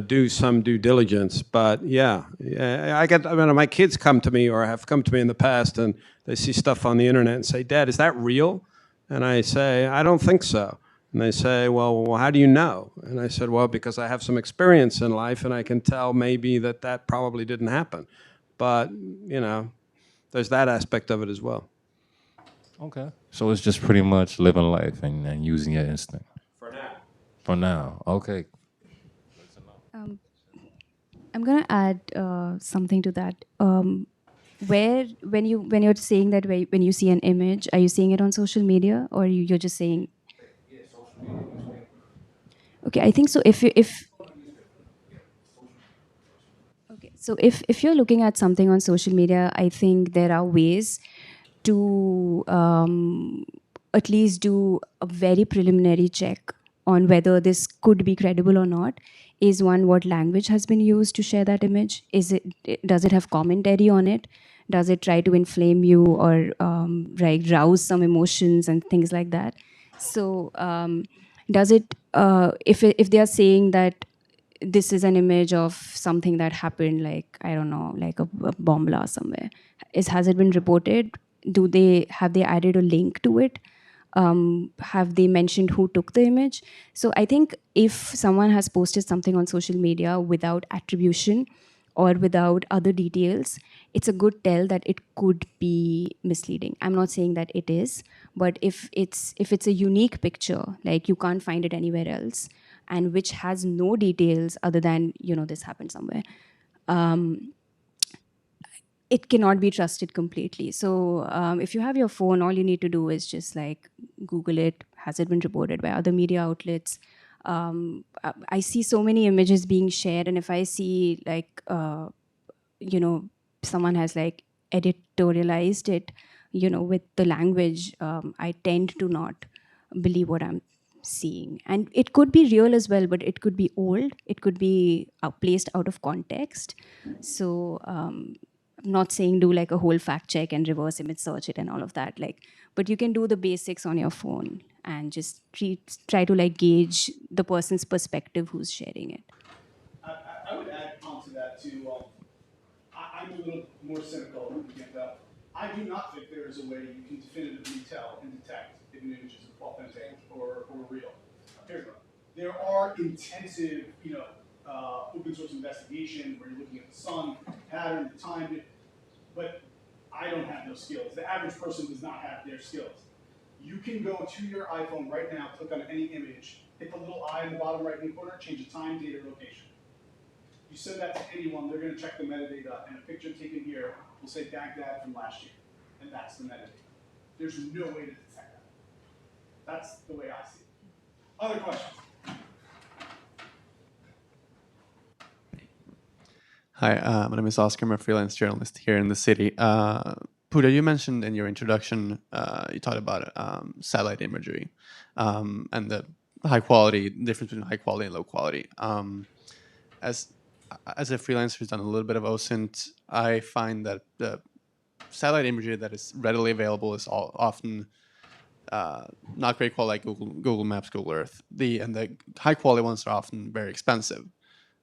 do some due diligence. But yeah, my kids come to me or have come to me in the past, and they see stuff on the internet and say, "Dad, is that real?" And I say, "I don't think so." And they say, well, how do you know? And I said, well, because I have some experience in life, and I can tell maybe that probably didn't happen. But there's that aspect of it as well. Okay. So it's just pretty much living life and using your instinct. For now. For now. Okay. I'm gonna add something to that. When you're saying that when you see an image, are you seeing it on social media, or you're just saying? Yeah, social media. Okay, I think so. If you're looking at something on social media, I think there are ways to at least do a very preliminary check on whether this could be credible or not. Is one, what language has been used to share that image? Does it have commentary on it? Does it try to inflame you or rouse some emotions and things like that? So does it if they are saying that this is an image of something that happened, like, I don't know, like a bomb blast somewhere, has it been reported? Have they added a link to it? Have they mentioned who took the image? So I think if someone has posted something on social media without attribution or without other details, it's a good tell that it could be misleading. I'm not saying that it is, but if it's a unique picture, like you can't find it anywhere else, and which has no details other than this happened somewhere, it cannot be trusted completely. So if you have your phone, all you need to do is just like Google it. Has it been reported by other media outlets? I see so many images being shared, and if I see like someone has like editorialized it with the language, I tend to not believe what I'm seeing. And it could be real as well, but it could be old, it could be placed out of context. So I'm not saying do like a whole fact check and reverse image search it and all of that, but you can do the basics on your phone and just try to like gauge the person's perspective who's sharing it. I would add on to that too. I'm a little more cynical. I do not think there is a way you can definitively tell and detect if an image is authentic or real. Here's one. There are intensive, open source investigation where you're looking at the sun, pattern, the time, but I don't have those skills. The average person does not have their skills. You can go to your iPhone right now, click on any image, hit the little eye in the bottom right-hand corner, change the time, date, or location. You send that to anyone, they're going to check the metadata, and a picture taken here will say Baghdad from last year, and that's the metadata. There's no way to detect that. That's the way I see it. Other questions? Hi, my name is Oscar. I'm a freelance journalist here in the city. Pooja, you mentioned in your introduction, you talked about satellite imagery and the high quality, difference between high quality and low quality. As a freelancer who's done a little bit of OSINT, I find that the satellite imagery that is readily available is often not great quality, like Google Maps, Google Earth. And the high quality ones are often very expensive.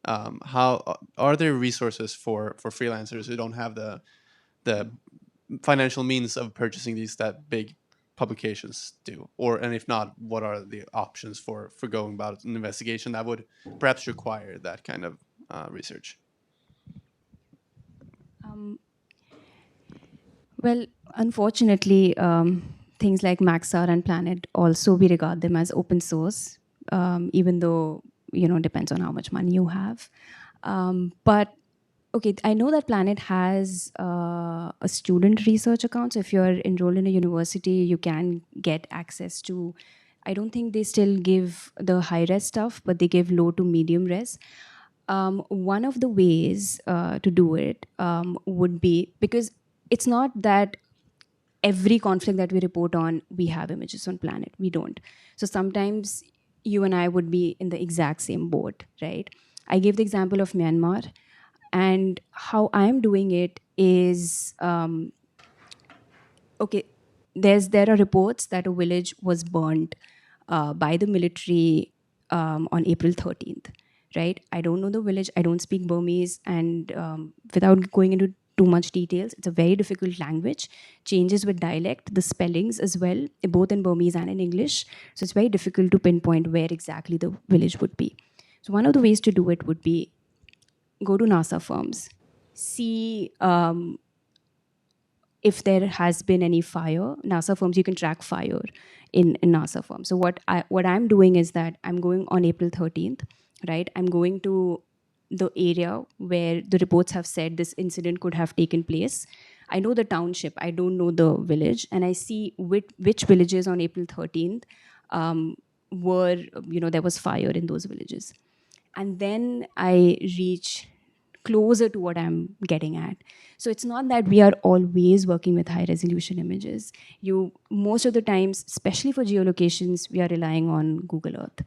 How are there resources for freelancers who don't have the financial means of purchasing these that big publications do? And if not, what are the options for going about an investigation that would perhaps require that kind of research? Well, unfortunately, things like Maxar and Planet also, we regard them as open source, even though, depends on how much money you have. But okay, I know that Planet has a student research account. So if you're enrolled in a university, you can get access to, I don't think they still give the high res stuff, but they give low to medium res. One of the ways to do it would be, because it's not that every conflict that we report on, we have images on Planet. We don't. So sometimes you and I would be in the exact same boat, right? I gave the example of Myanmar, and how I'm doing it is, okay, there are reports that a village was burned by the military on April 13th, right? I don't know the village, I don't speak Burmese, and without going into too much details, it's a very difficult language, changes with dialect, the spellings as well, both in Burmese and in English. So it's very difficult to pinpoint where exactly the village would be. So one of the ways to do it would be go to NASA firms, see if there has been any fire. NASA firms, you can track fire in NASA firms. So what I'm doing is that I'm going on April 13th, right? I'm going to the area where the reports have said this incident could have taken place. I know the township, I don't know the village, and I see which villages on April 13th were, there was fire in those villages. And then I reach closer to what I'm getting at. So it's not that we are always working with high resolution images. Most of the times, especially for geolocations, we are relying on Google Earth.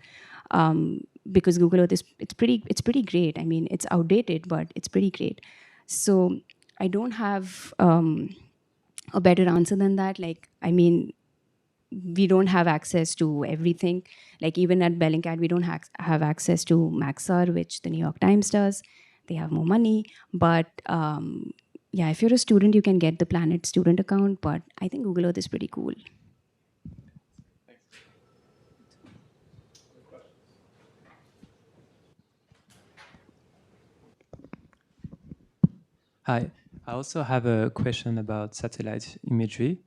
Because Google Earth it's pretty great. I mean, it's outdated, but it's pretty great. So I don't have a better answer than that. Like, I mean, we don't have access to everything. Like, even at Bellingcat, we don't have access to Maxar, which the New York Times does. They have more money. But yeah, if you're a student, you can get the Planet student account. But I think Google Earth is pretty cool. Hi, I also have a question about satellite imagery.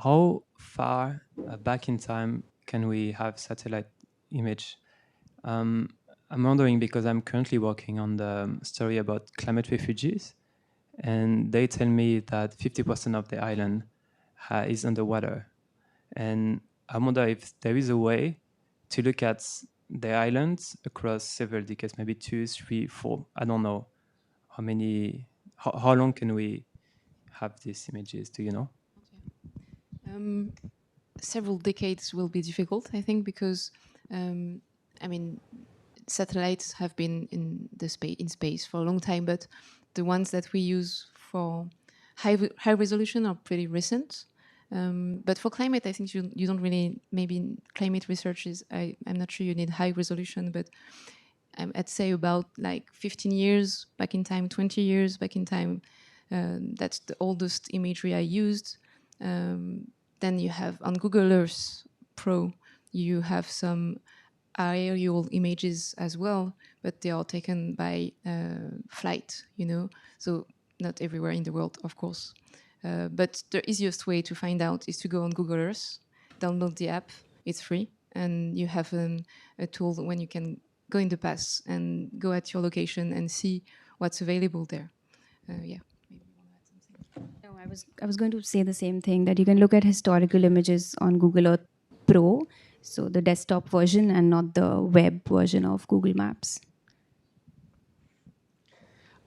How far back in time can we have satellite image? I'm wondering because I'm currently working on the story about climate refugees, and they tell me that 50% of the island is underwater. And I wonder if there is a way to look at the islands across several decades, maybe 2, 3, 4, I don't know how many, how long can we have these images, do you know? Several decades will be difficult, I think, because I mean, satellites have been in space for a long time, but the ones that we use for high resolution are pretty recent. But for climate, I think you don't really, maybe climate research is, I'm not sure you need high resolution, but I'd say about like 15 years back in time, 20 years back in time. That's the oldest imagery I used. Then you have on Google Earth Pro, you have some aerial images as well, but they are taken by flight, so not everywhere in the world, of course. But the easiest way to find out is to go on Google Earth, download the app, it's free, and you have a tool when you can go in the past and go at your location and see what's available there. Yeah. No, I was going to say the same thing, that you can look at historical images on Google Earth Pro, so the desktop version and not the web version of Google Maps.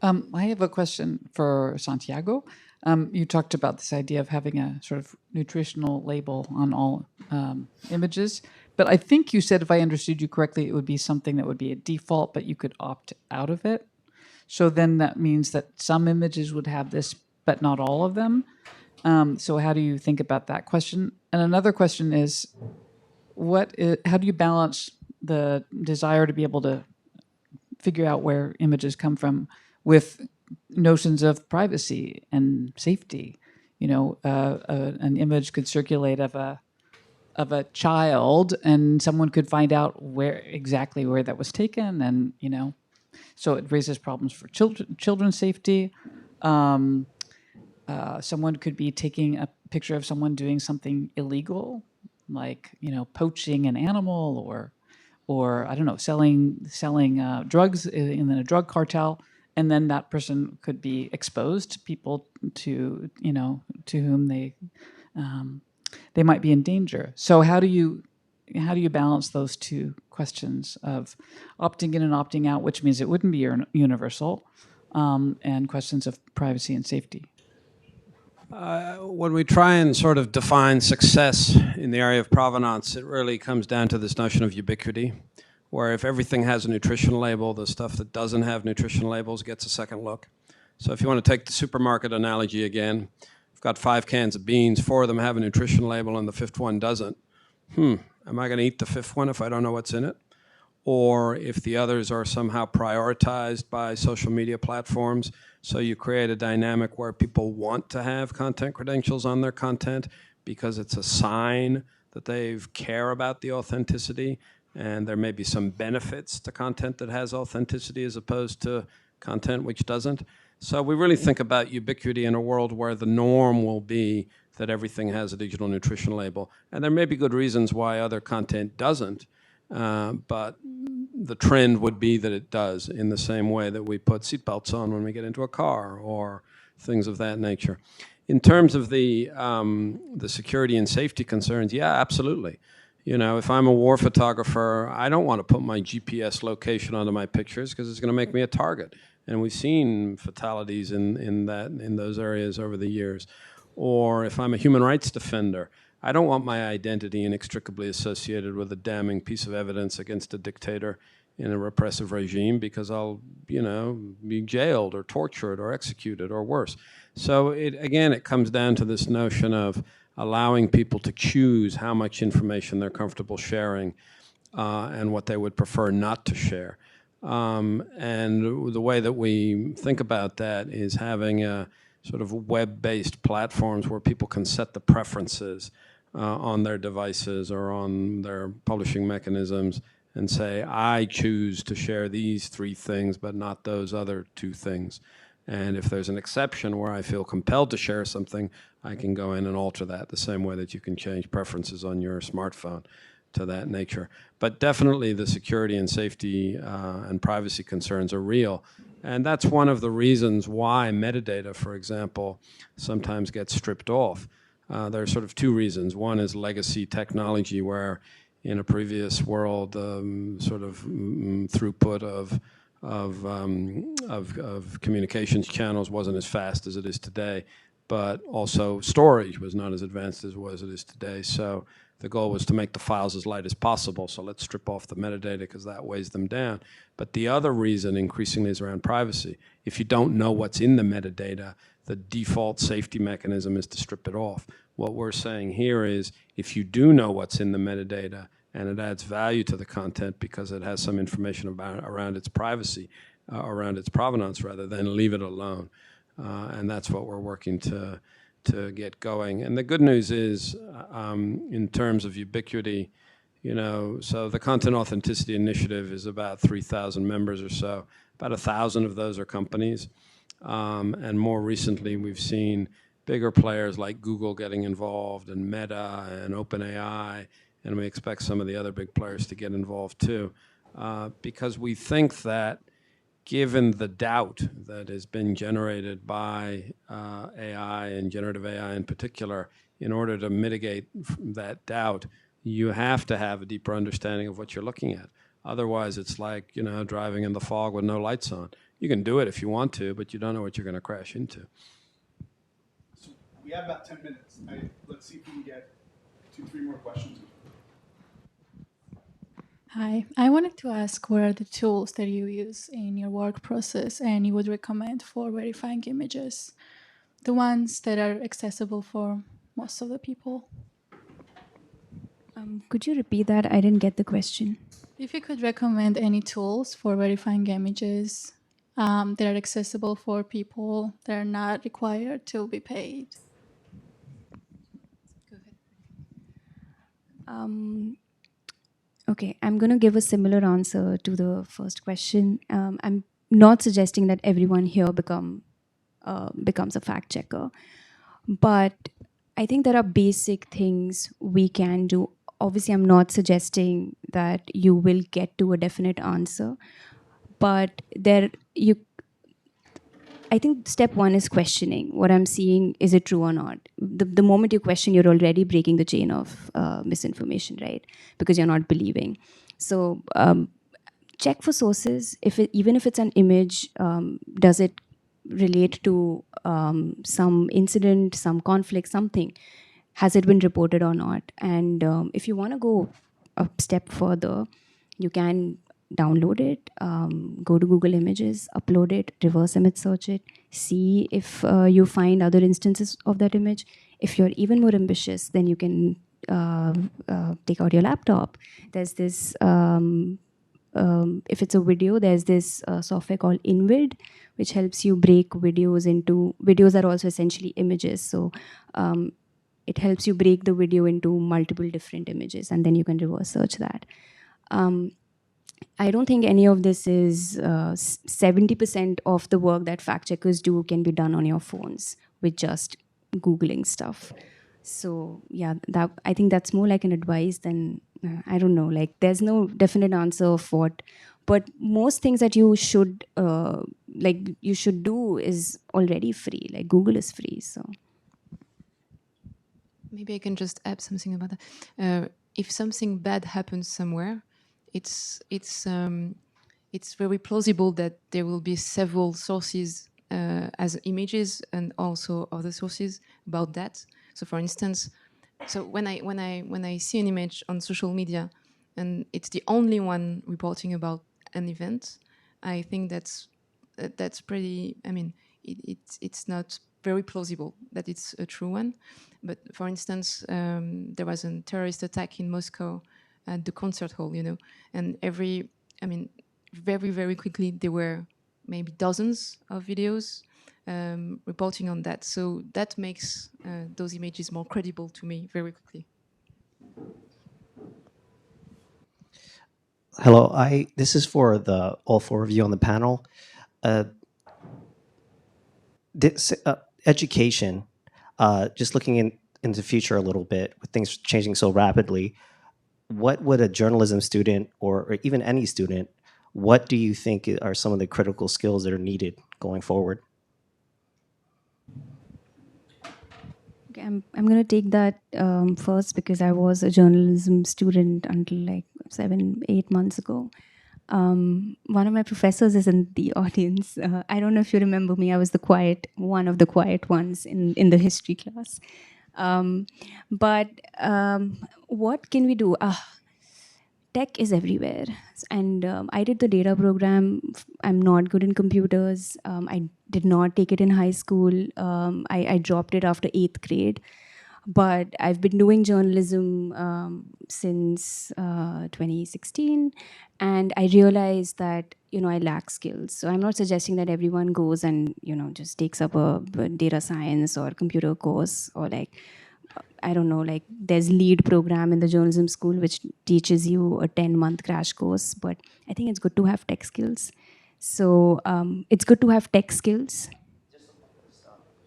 I have a question for Santiago. You talked about this idea of having a sort of nutritional label on all images, but I think you said, if I understood you correctly, it would be something that would be a default, but you could opt out of it. So then that means that some images would have this, but not all of them. So how do you think about that question? And another question is, how do you balance the desire to be able to figure out where images come from with notions of privacy and safety? An image could circulate of a child, and someone could find out exactly where that was taken, and so it raises problems for children's safety. Someone could be taking a picture of someone doing something illegal, like poaching an animal, or I don't know, selling drugs in a drug cartel, and then that person could be exposed to people to whom they might be in danger. So how do you balance those two questions of opting in and opting out, which means it wouldn't be universal, and questions of privacy and safety? When we try and sort of define success in the area of provenance, it really comes down to this notion of ubiquity, where if everything has a nutrition label, the stuff that doesn't have nutrition labels gets a second look. So if you want to take the supermarket analogy again, I've got 5 cans of beans, 4 of them have a nutrition label and the 5th one doesn't. Am I going to eat the 5th one if I don't know what's in it? Or if the others are somehow prioritized by social media platforms, so you create a dynamic where people want to have content credentials on their content because it's a sign that they care about the authenticity, and there may be some benefits to content that has authenticity as opposed to content which doesn't. So we really think about ubiquity in a world where the norm will be that everything has a digital nutrition label. And there may be good reasons why other content doesn't, but the trend would be that it does, in the same way that we put seatbelts on when we get into a car or things of that nature. In terms of the security and safety concerns, yeah, absolutely. You know, if I'm a war photographer, I don't want to put my GPS location onto my pictures because it's going to make me a target. And we've seen fatalities in those areas over the years. Or if I'm a human rights defender, I don't want my identity inextricably associated with a damning piece of evidence against a dictator in a repressive regime, because I'll, you know, be jailed or tortured or executed or worse. So again, it comes down to this notion of allowing people to choose how much information they're comfortable sharing and what they would prefer not to share. And the way that we think about that is having a sort of web-based platforms where people can set the preferences on their devices or on their publishing mechanisms and say, I choose to share these 3 things, but not those other 2 things. And if there's an exception where I feel compelled to share something, I can go in and alter that the same way that you can change preferences on your smartphone to that nature. But definitely the security and safety and privacy concerns are real. And that's one of the reasons why metadata, for example, sometimes gets stripped off. There are sort of 2 reasons. One is legacy technology, where in a previous world, sort of throughput of communications channels wasn't as fast as it is today, but also storage was not as advanced as it is today. So the goal was to make the files as light as possible. So let's strip off the metadata because that weighs them down. But the other reason increasingly is around privacy. If you don't know what's in the metadata, the default safety mechanism is to strip it off. What we're saying here is, if you do know what's in the metadata and it adds value to the content because it has some information around its privacy, around its provenance rather, then leave it alone. And that's what we're working to get going. And the good news is, in terms of ubiquity, you know, so the Content Authenticity Initiative is about 3,000 members or so. About 1,000 of those are companies. And more recently, we've seen bigger players like Google getting involved, and Meta and OpenAI, and we expect some of the other big players to get involved too, because we think that given the doubt that has been generated by AI and generative AI in particular, in order to mitigate that doubt, you have to have a deeper understanding of what you're looking at. Otherwise, it's like, you know, driving in the fog with no lights on. You can do it if you want to, but you don't know what you're going to crash into. So we have about 10 minutes. Let's see if we can get 2-3 more questions. Hi, I wanted to ask, what are the tools that you use in your work process and you would recommend for verifying images? The ones that are accessible for most of the people. Could you repeat that? I didn't get the question. If you could recommend any tools for verifying images that are accessible for people that are not required to be paid. Go ahead. Okay, I'm going to give a similar answer to the first question. I'm not suggesting that everyone here becomes a fact checker, but I think there are basic things we can do. Obviously, I'm not suggesting that you will get to a definite answer, but I think step 1 is questioning. What I'm seeing, is it true or not? The moment you question, you're already breaking the chain of misinformation, right? Because you're not believing. So check for sources. Even if it's an image, does it relate to some incident, some conflict, something. Has it been reported or not? And if you want to go a step further, you can download it, go to Google Images, upload it, reverse image search it, see if you find other instances of that image. If you're even more ambitious, then you can take out your laptop. There's this, if it's a video, there's this software called InVid, which helps you break videos into, videos are also essentially images. So it helps you break the video into multiple different images, and then you can reverse search that. I don't think any of this is 70% of the work that fact checkers do can be done on your phones with just Googling stuff. So yeah, that, I think that's more like an advice than, I don't know, like there's no definite answer of what, but most things that you should, like you should do is already free, like Google is free, so. Maybe I can just add something about that. If something bad happens somewhere, it's very plausible that there will be several sources as images and also other sources about that. So, for instance, so when I see an image on social media, and it's the only one reporting about an event, I think that's pretty. I mean, it's not very plausible that it's a true one. But for instance, there was a terrorist attack in Moscow at the concert hall, you know, and very, very quickly there were maybe dozens of videos reporting on that. So that makes those images more credible to me very quickly. Hello, this is for all four of you on the panel. Education, just looking into the future a little bit, with things changing so rapidly, what would a journalism student or even any student, what do you think are some of the critical skills that are needed going forward? Okay, I'm going to take that first because I was a journalism student until like 7-8 months ago. One of my professors is in the audience. I don't know if you remember me. I was one of the quiet ones in the history class. But what can we do? Tech is everywhere. And I did the data program. I'm not good in computers. I did not take it in high school. I dropped it after 8th grade. But I've been doing journalism since 2016, and I realized that, you know, I lack skills. So I'm not suggesting that everyone goes and, you know, just takes up a data science or computer course, or like, I don't know, like there's LEAD program in the journalism school which teaches you a 10-month crash course, but I think it's good to have tech skills. So it's good to have tech skills.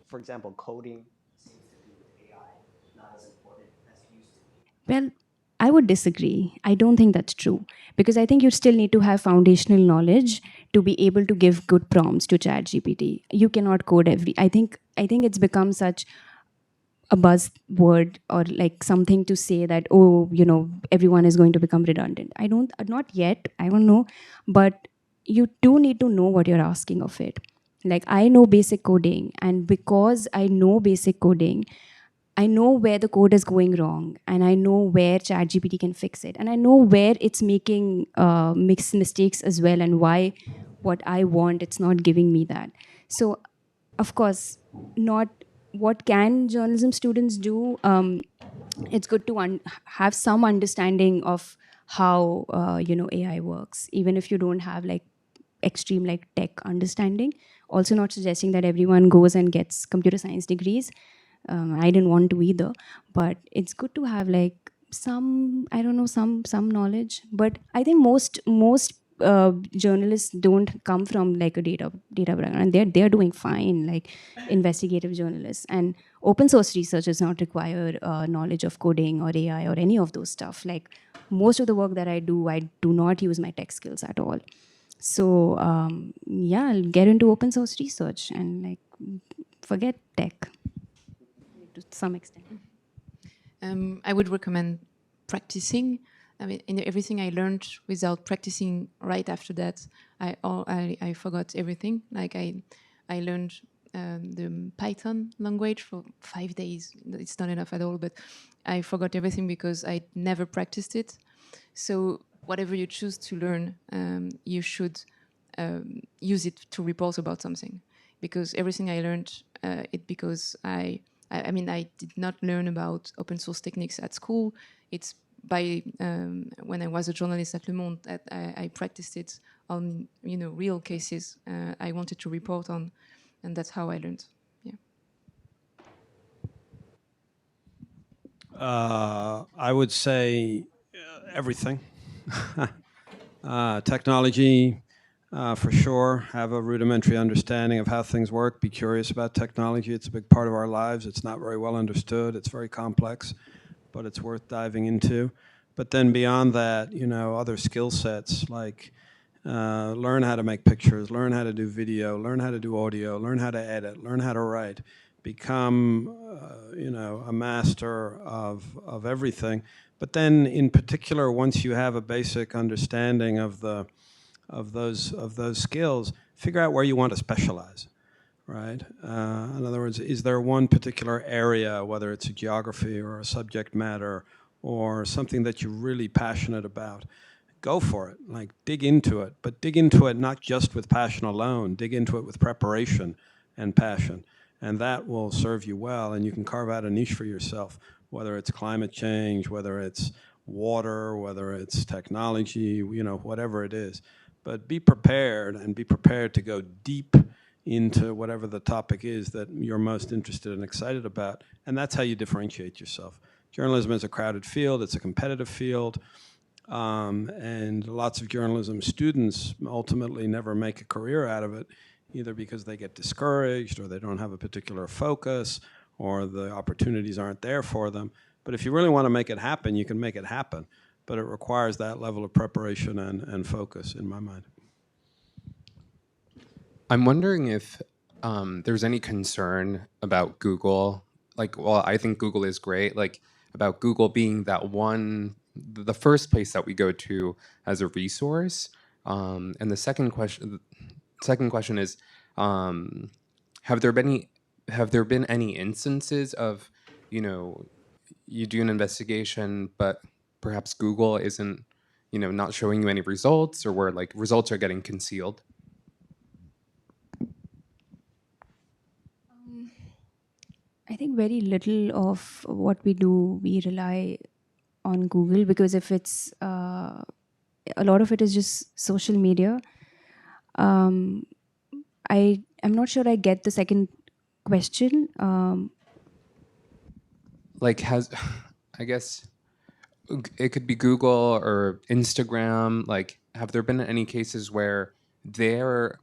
For example, coding. Well, I would disagree. I don't think that's true, because I think you still need to have foundational knowledge to be able to give good prompts to ChatGPT. You cannot code I think it's become such a buzzword, or like something to say that, oh, you know, everyone is going to become redundant. Not yet, I don't know, but you do need to know what you're asking of it. Like, I know basic coding, and because I know basic coding, I know where the code is going wrong, and I know where ChatGPT can fix it, and I know where it's making mixed mistakes as well, and why what I want, it's not giving me that. So, of course, not what can journalism students do. It's good to have some understanding of how you know, AI works, even if you don't have like extreme like tech understanding. Also, not suggesting that everyone goes and gets computer science degrees. I didn't want to either, but it's good to have like some, I don't know, some knowledge. But I think most journalists don't come from like a data background, and they're doing fine, like investigative journalists. And open source research does not require knowledge of coding or AI or any of those stuff. Like, most of the work that I do not use my tech skills at all. So yeah, I'll get into open source research and like forget tech to some extent. I would recommend practicing. I mean, in everything I learned without practicing right after that, I forgot everything. Like I I learned the Python language for 5 days. It's not enough at all, but I forgot everything because I never practiced it. So whatever you choose to learn, you should use it to report about something. Because everything I learned, because I did not learn about open source techniques at school. It's by when I was a journalist at Le Monde that I practiced it on real cases I wanted to report on, and that's how I learned. Yeah. I would say everything. Technology, for sure. Have a rudimentary understanding of how things work. Be curious about technology. It's a big part of our lives. It's not very well understood. It's very complex, but it's worth diving into. But then beyond that, other skill sets like learn how to make pictures, learn how to do video, learn how to do audio, learn how to edit, learn how to write. Become, a master of everything. But then, in particular, once you have a basic understanding of those skills, figure out where you want to specialize. Right? In other words, is there one particular area, whether it's a geography or a subject matter or something that you're really passionate about? Go for it. Like, dig into it. But dig into it not just with passion alone. Dig into it with preparation and passion. And that will serve you well, and you can carve out a niche for yourself, whether it's climate change, whether it's water, whether it's technology, whatever it is. But be prepared, and be prepared to go deep into whatever the topic is that you're most interested and excited about, and that's how you differentiate yourself. Journalism is a crowded field. It's a competitive field, and lots of journalism students ultimately never make a career out of it, either because they get discouraged or they don't have a particular focus or the opportunities aren't there for them. But if you really want to make it happen, you can make it happen. But it requires that level of preparation and focus, in my mind. I'm wondering if there's any concern about Google. I think Google is great. About Google being the first place that we go to as a resource. And the second question is, have there been any instances of, you do an investigation, but perhaps Google isn't, not showing you any results, or where results are getting concealed? I think very little of what we do, we rely on Google, because if it's a lot of it is just social media. I'm not sure I get the second question. I guess it could be Google or Instagram. Have there been any cases where they're,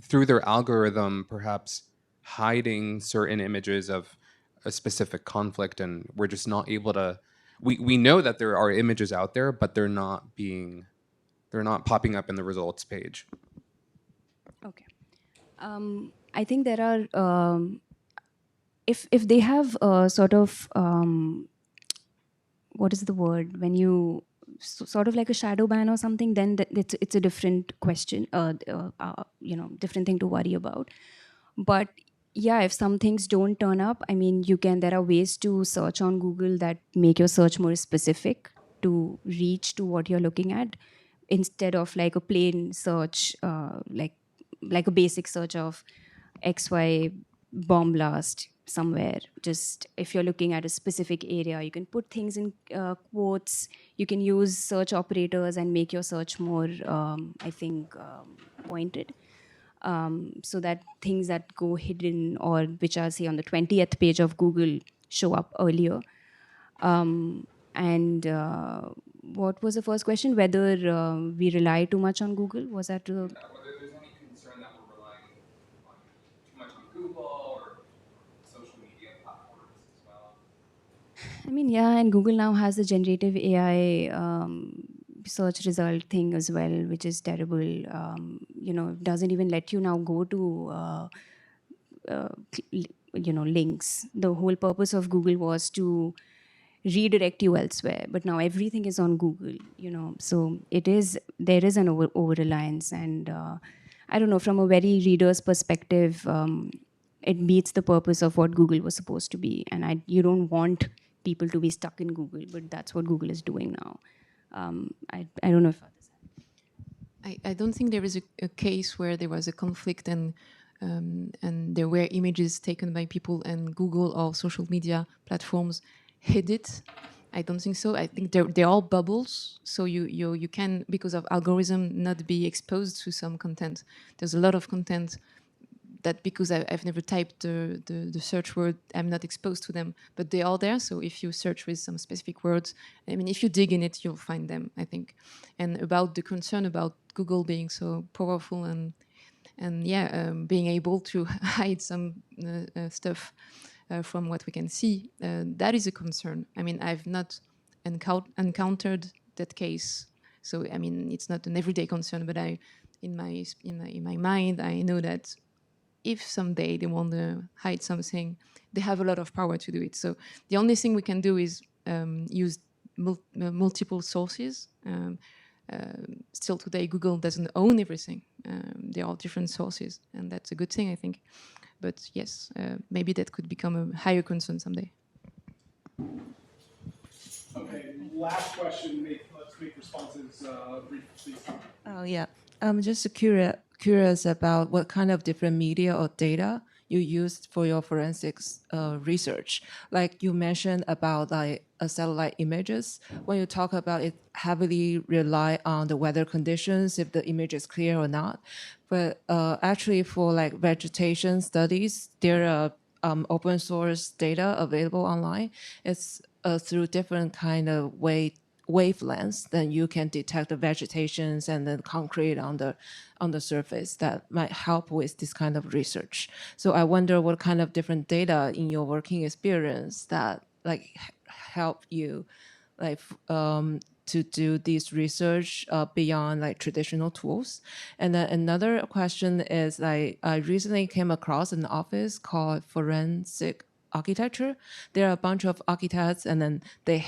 through their algorithm, perhaps hiding certain images of a specific conflict, and we're just not able to, we know that there are images out there, but they're not popping up in the results page? Okay. I think there are, if they have sort of, what is the word? When you sort of like a shadow ban or something, then it's a different question, different thing to worry about. But yeah, if some things don't turn up, there are ways to search on Google that make your search more specific to reach to what you're looking at, instead of like a plain search, like a basic search of XY bomb blast somewhere. Just if you're looking at a specific area, you can put things in quotes. You can use search operators and make your search more, pointed. So that things that go hidden, or which are, say, on the 20th page of Google, show up earlier. What was the first question? Whether we rely too much on Google? Was that whether there's any concern that we're relying on too much on Google or social media platforms as well? Yeah, and Google now has the generative AI search result thing as well, which is terrible. Doesn't even let you now go to links. The whole purpose of Google was to redirect you elsewhere, but now everything is on Google. So there is an over reliance, and I don't know, from a very reader's perspective, it meets the purpose of what Google was supposed to be. And you don't want people to be stuck in Google, but that's what Google is doing now. I don't know if others have. I don't think there is a case where there was a conflict and there were images taken by people and Google or social media platforms hid it. I don't think so. I think they're all bubbles. So you can, because of algorithm, not be exposed to some content. There's a lot of content that because I've never typed the search word, I'm not exposed to them, but they are there. So if you search with some specific words, I mean, if you dig in it, you'll find them, I think. And about the concern about Google being so powerful and being able to hide some stuff from what we can see, that is a concern. I mean, I've not encountered that case. So, I mean, it's not an everyday concern, but in my mind, I know that if someday they want to hide something, they have a lot of power to do it. So the only thing we can do is use multiple sources. Still today, Google doesn't own everything. There are different sources, and that's a good thing, I think. But yes, maybe that could become a higher concern someday. Okay, last question. Let's make responses brief, please. Oh, yeah. I'm just curious about what kind of different media or data you used for your forensics research. Like you mentioned about like satellite images. When you talk about it, heavily rely on the weather conditions, if the image is clear or not. But actually, for like vegetation studies, there are open source data available online. It's through different kind of wavelengths, then you can detect the vegetations and the concrete on the surface that might help with this kind of research. So I wonder what kind of different data in your working experience that like help you like to do this research beyond like traditional tools. And then another question is like I recently came across an office called Forensic Architecture. There are a bunch of architects, and then they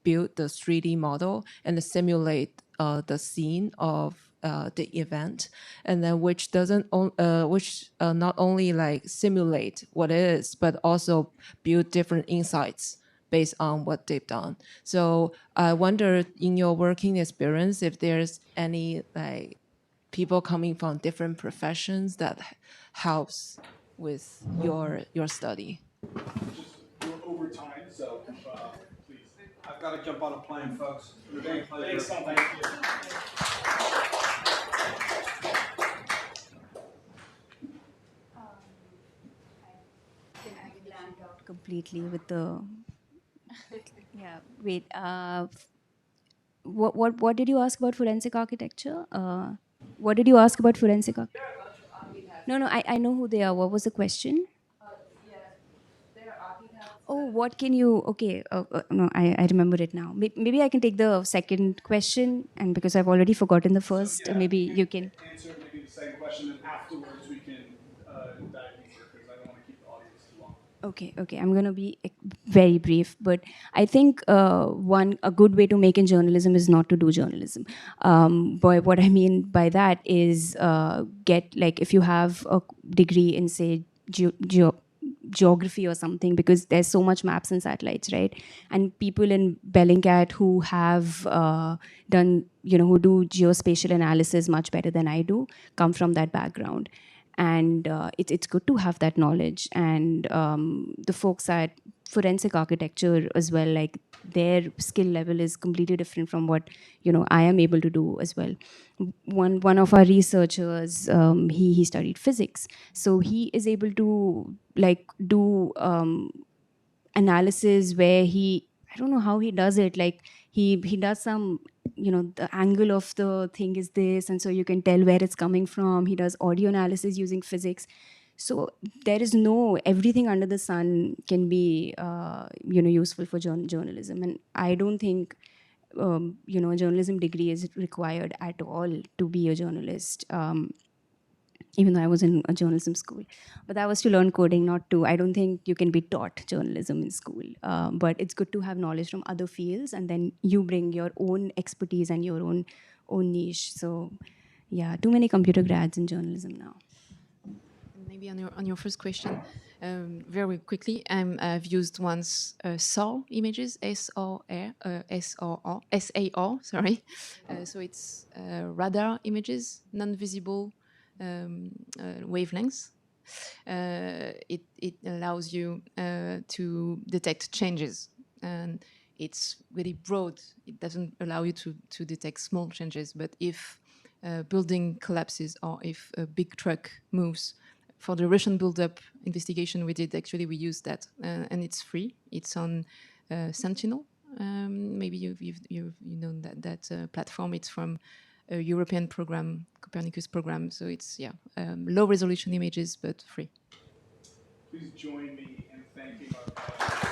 build the 3D model and simulate the scene of the event, and then which not only like simulate what it is, but also build different insights based on what they've done. So I wonder, in your working experience, if there's any like people coming from different professions that helps with your study. We're over time, so please. I've got to jump on a plane, folks. Thanks, Tom. Thank you. Completely with the yeah. Wait. What did you ask about forensic architecture? What did you ask about forensic architecture? No, I know who they are. What was the question? Oh, what can you? Okay, no, I remember it now. Maybe I can take the second question, and because I've already forgotten the first, So, yeah, maybe you can answer maybe the second question, and afterwards we can dive deeper because I don't want to keep the audience too long. Okay. I'm going to be very brief, but I think a good way to make in journalism is not to do journalism. But what I mean by that is if you have a degree in, say, geography or something, because there's so much maps and satellites, right? And people in Bellingcat who have done, who do geospatial analysis much better than I do, come from that background. And it's good to have that knowledge. And the folks at forensic architecture as well, like their skill level is completely different from what I am able to do as well. One of our researchers, he studied physics, so he is able to like do analysis where I don't know how he does it, like he does some, the angle of the thing is this, and so you can tell where it's coming from. He does audio analysis using physics. So there is everything under the sun can be useful for journalism. And I don't think a journalism degree is required at all to be a journalist, even though I was in a journalism school. But that was to learn coding, I don't think you can be taught journalism in school. But it's good to have knowledge from other fields, and then you bring your own expertise and your own niche. So yeah, too many computer grads in journalism now. Maybe on your first question, very quickly, I've used once SAR images, SAR, sorry. So it's radar images, non-visible wavelengths. It allows you to detect changes, and it's really broad. It doesn't allow you to detect small changes, but if a building collapses or if a big truck moves, for the Russian build-up investigation we did, actually we used that, and it's free. It's on Sentinel. Maybe you know that platform. It's from a European program, Copernicus program. So it's low resolution images but free. Please join me in thanking our